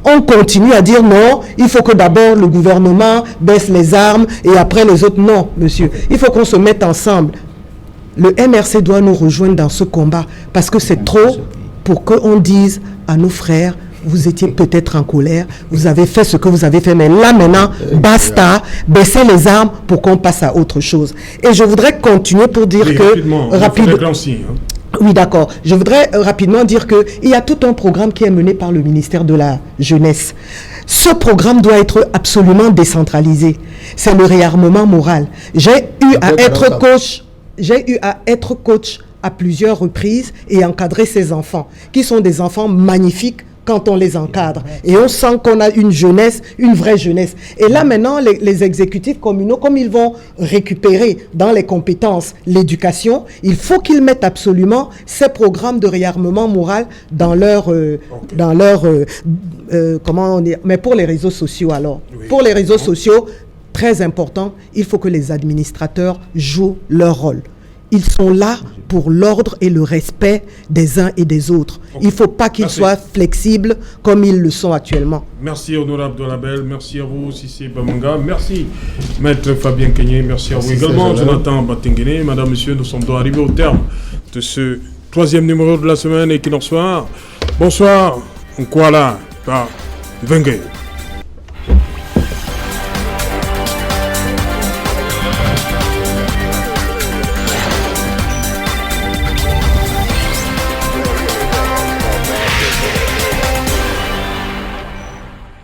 on continue à dire non, il faut que d'abord le gouvernement baisse les armes et après les autres. Non, monsieur, il faut qu'on se mette ensemble. Le MRC doit nous rejoindre dans ce combat parce que c'est trop pour qu'on dise à nos frères: vous étiez peut-être en colère, vous avez fait ce que vous avez fait, mais là maintenant, basta, baissez les armes pour qu'on passe à autre chose. Et je voudrais continuer pour dire rapidement, oui, d'accord. Je voudrais rapidement dire qu'il y a tout un programme qui est mené par le ministère de la Jeunesse. Ce programme doit être absolument décentralisé. C'est le réarmement moral. J'ai eu à être coach à plusieurs reprises et encadrer ces enfants, qui sont des enfants magnifiques quand on les encadre. Et on sent qu'on a une jeunesse, une vraie jeunesse. Et là, maintenant, les exécutifs communaux, comme ils vont récupérer dans les compétences l'éducation, il faut qu'ils mettent absolument ces programmes de réarmement moral dans leur... comment on dit? Mais pour les réseaux sociaux, alors. Oui. Pour les réseaux sociaux, très important, il faut que les administrateurs jouent leur rôle. ils sont là pour l'ordre et le respect des uns et des autres. Il ne faut pas qu'ils soient flexibles comme ils le sont actuellement. Merci honorable Dolabel, merci à vous Sissé Bamanga, merci maître Fabien Kenyé, merci à vous également Jonathan Batingene. Madame, Monsieur, nous sommes arrivés au terme de ce 3e numéro de la semaine Equinox Soir. Bonsoir, Nkwala, Vengue.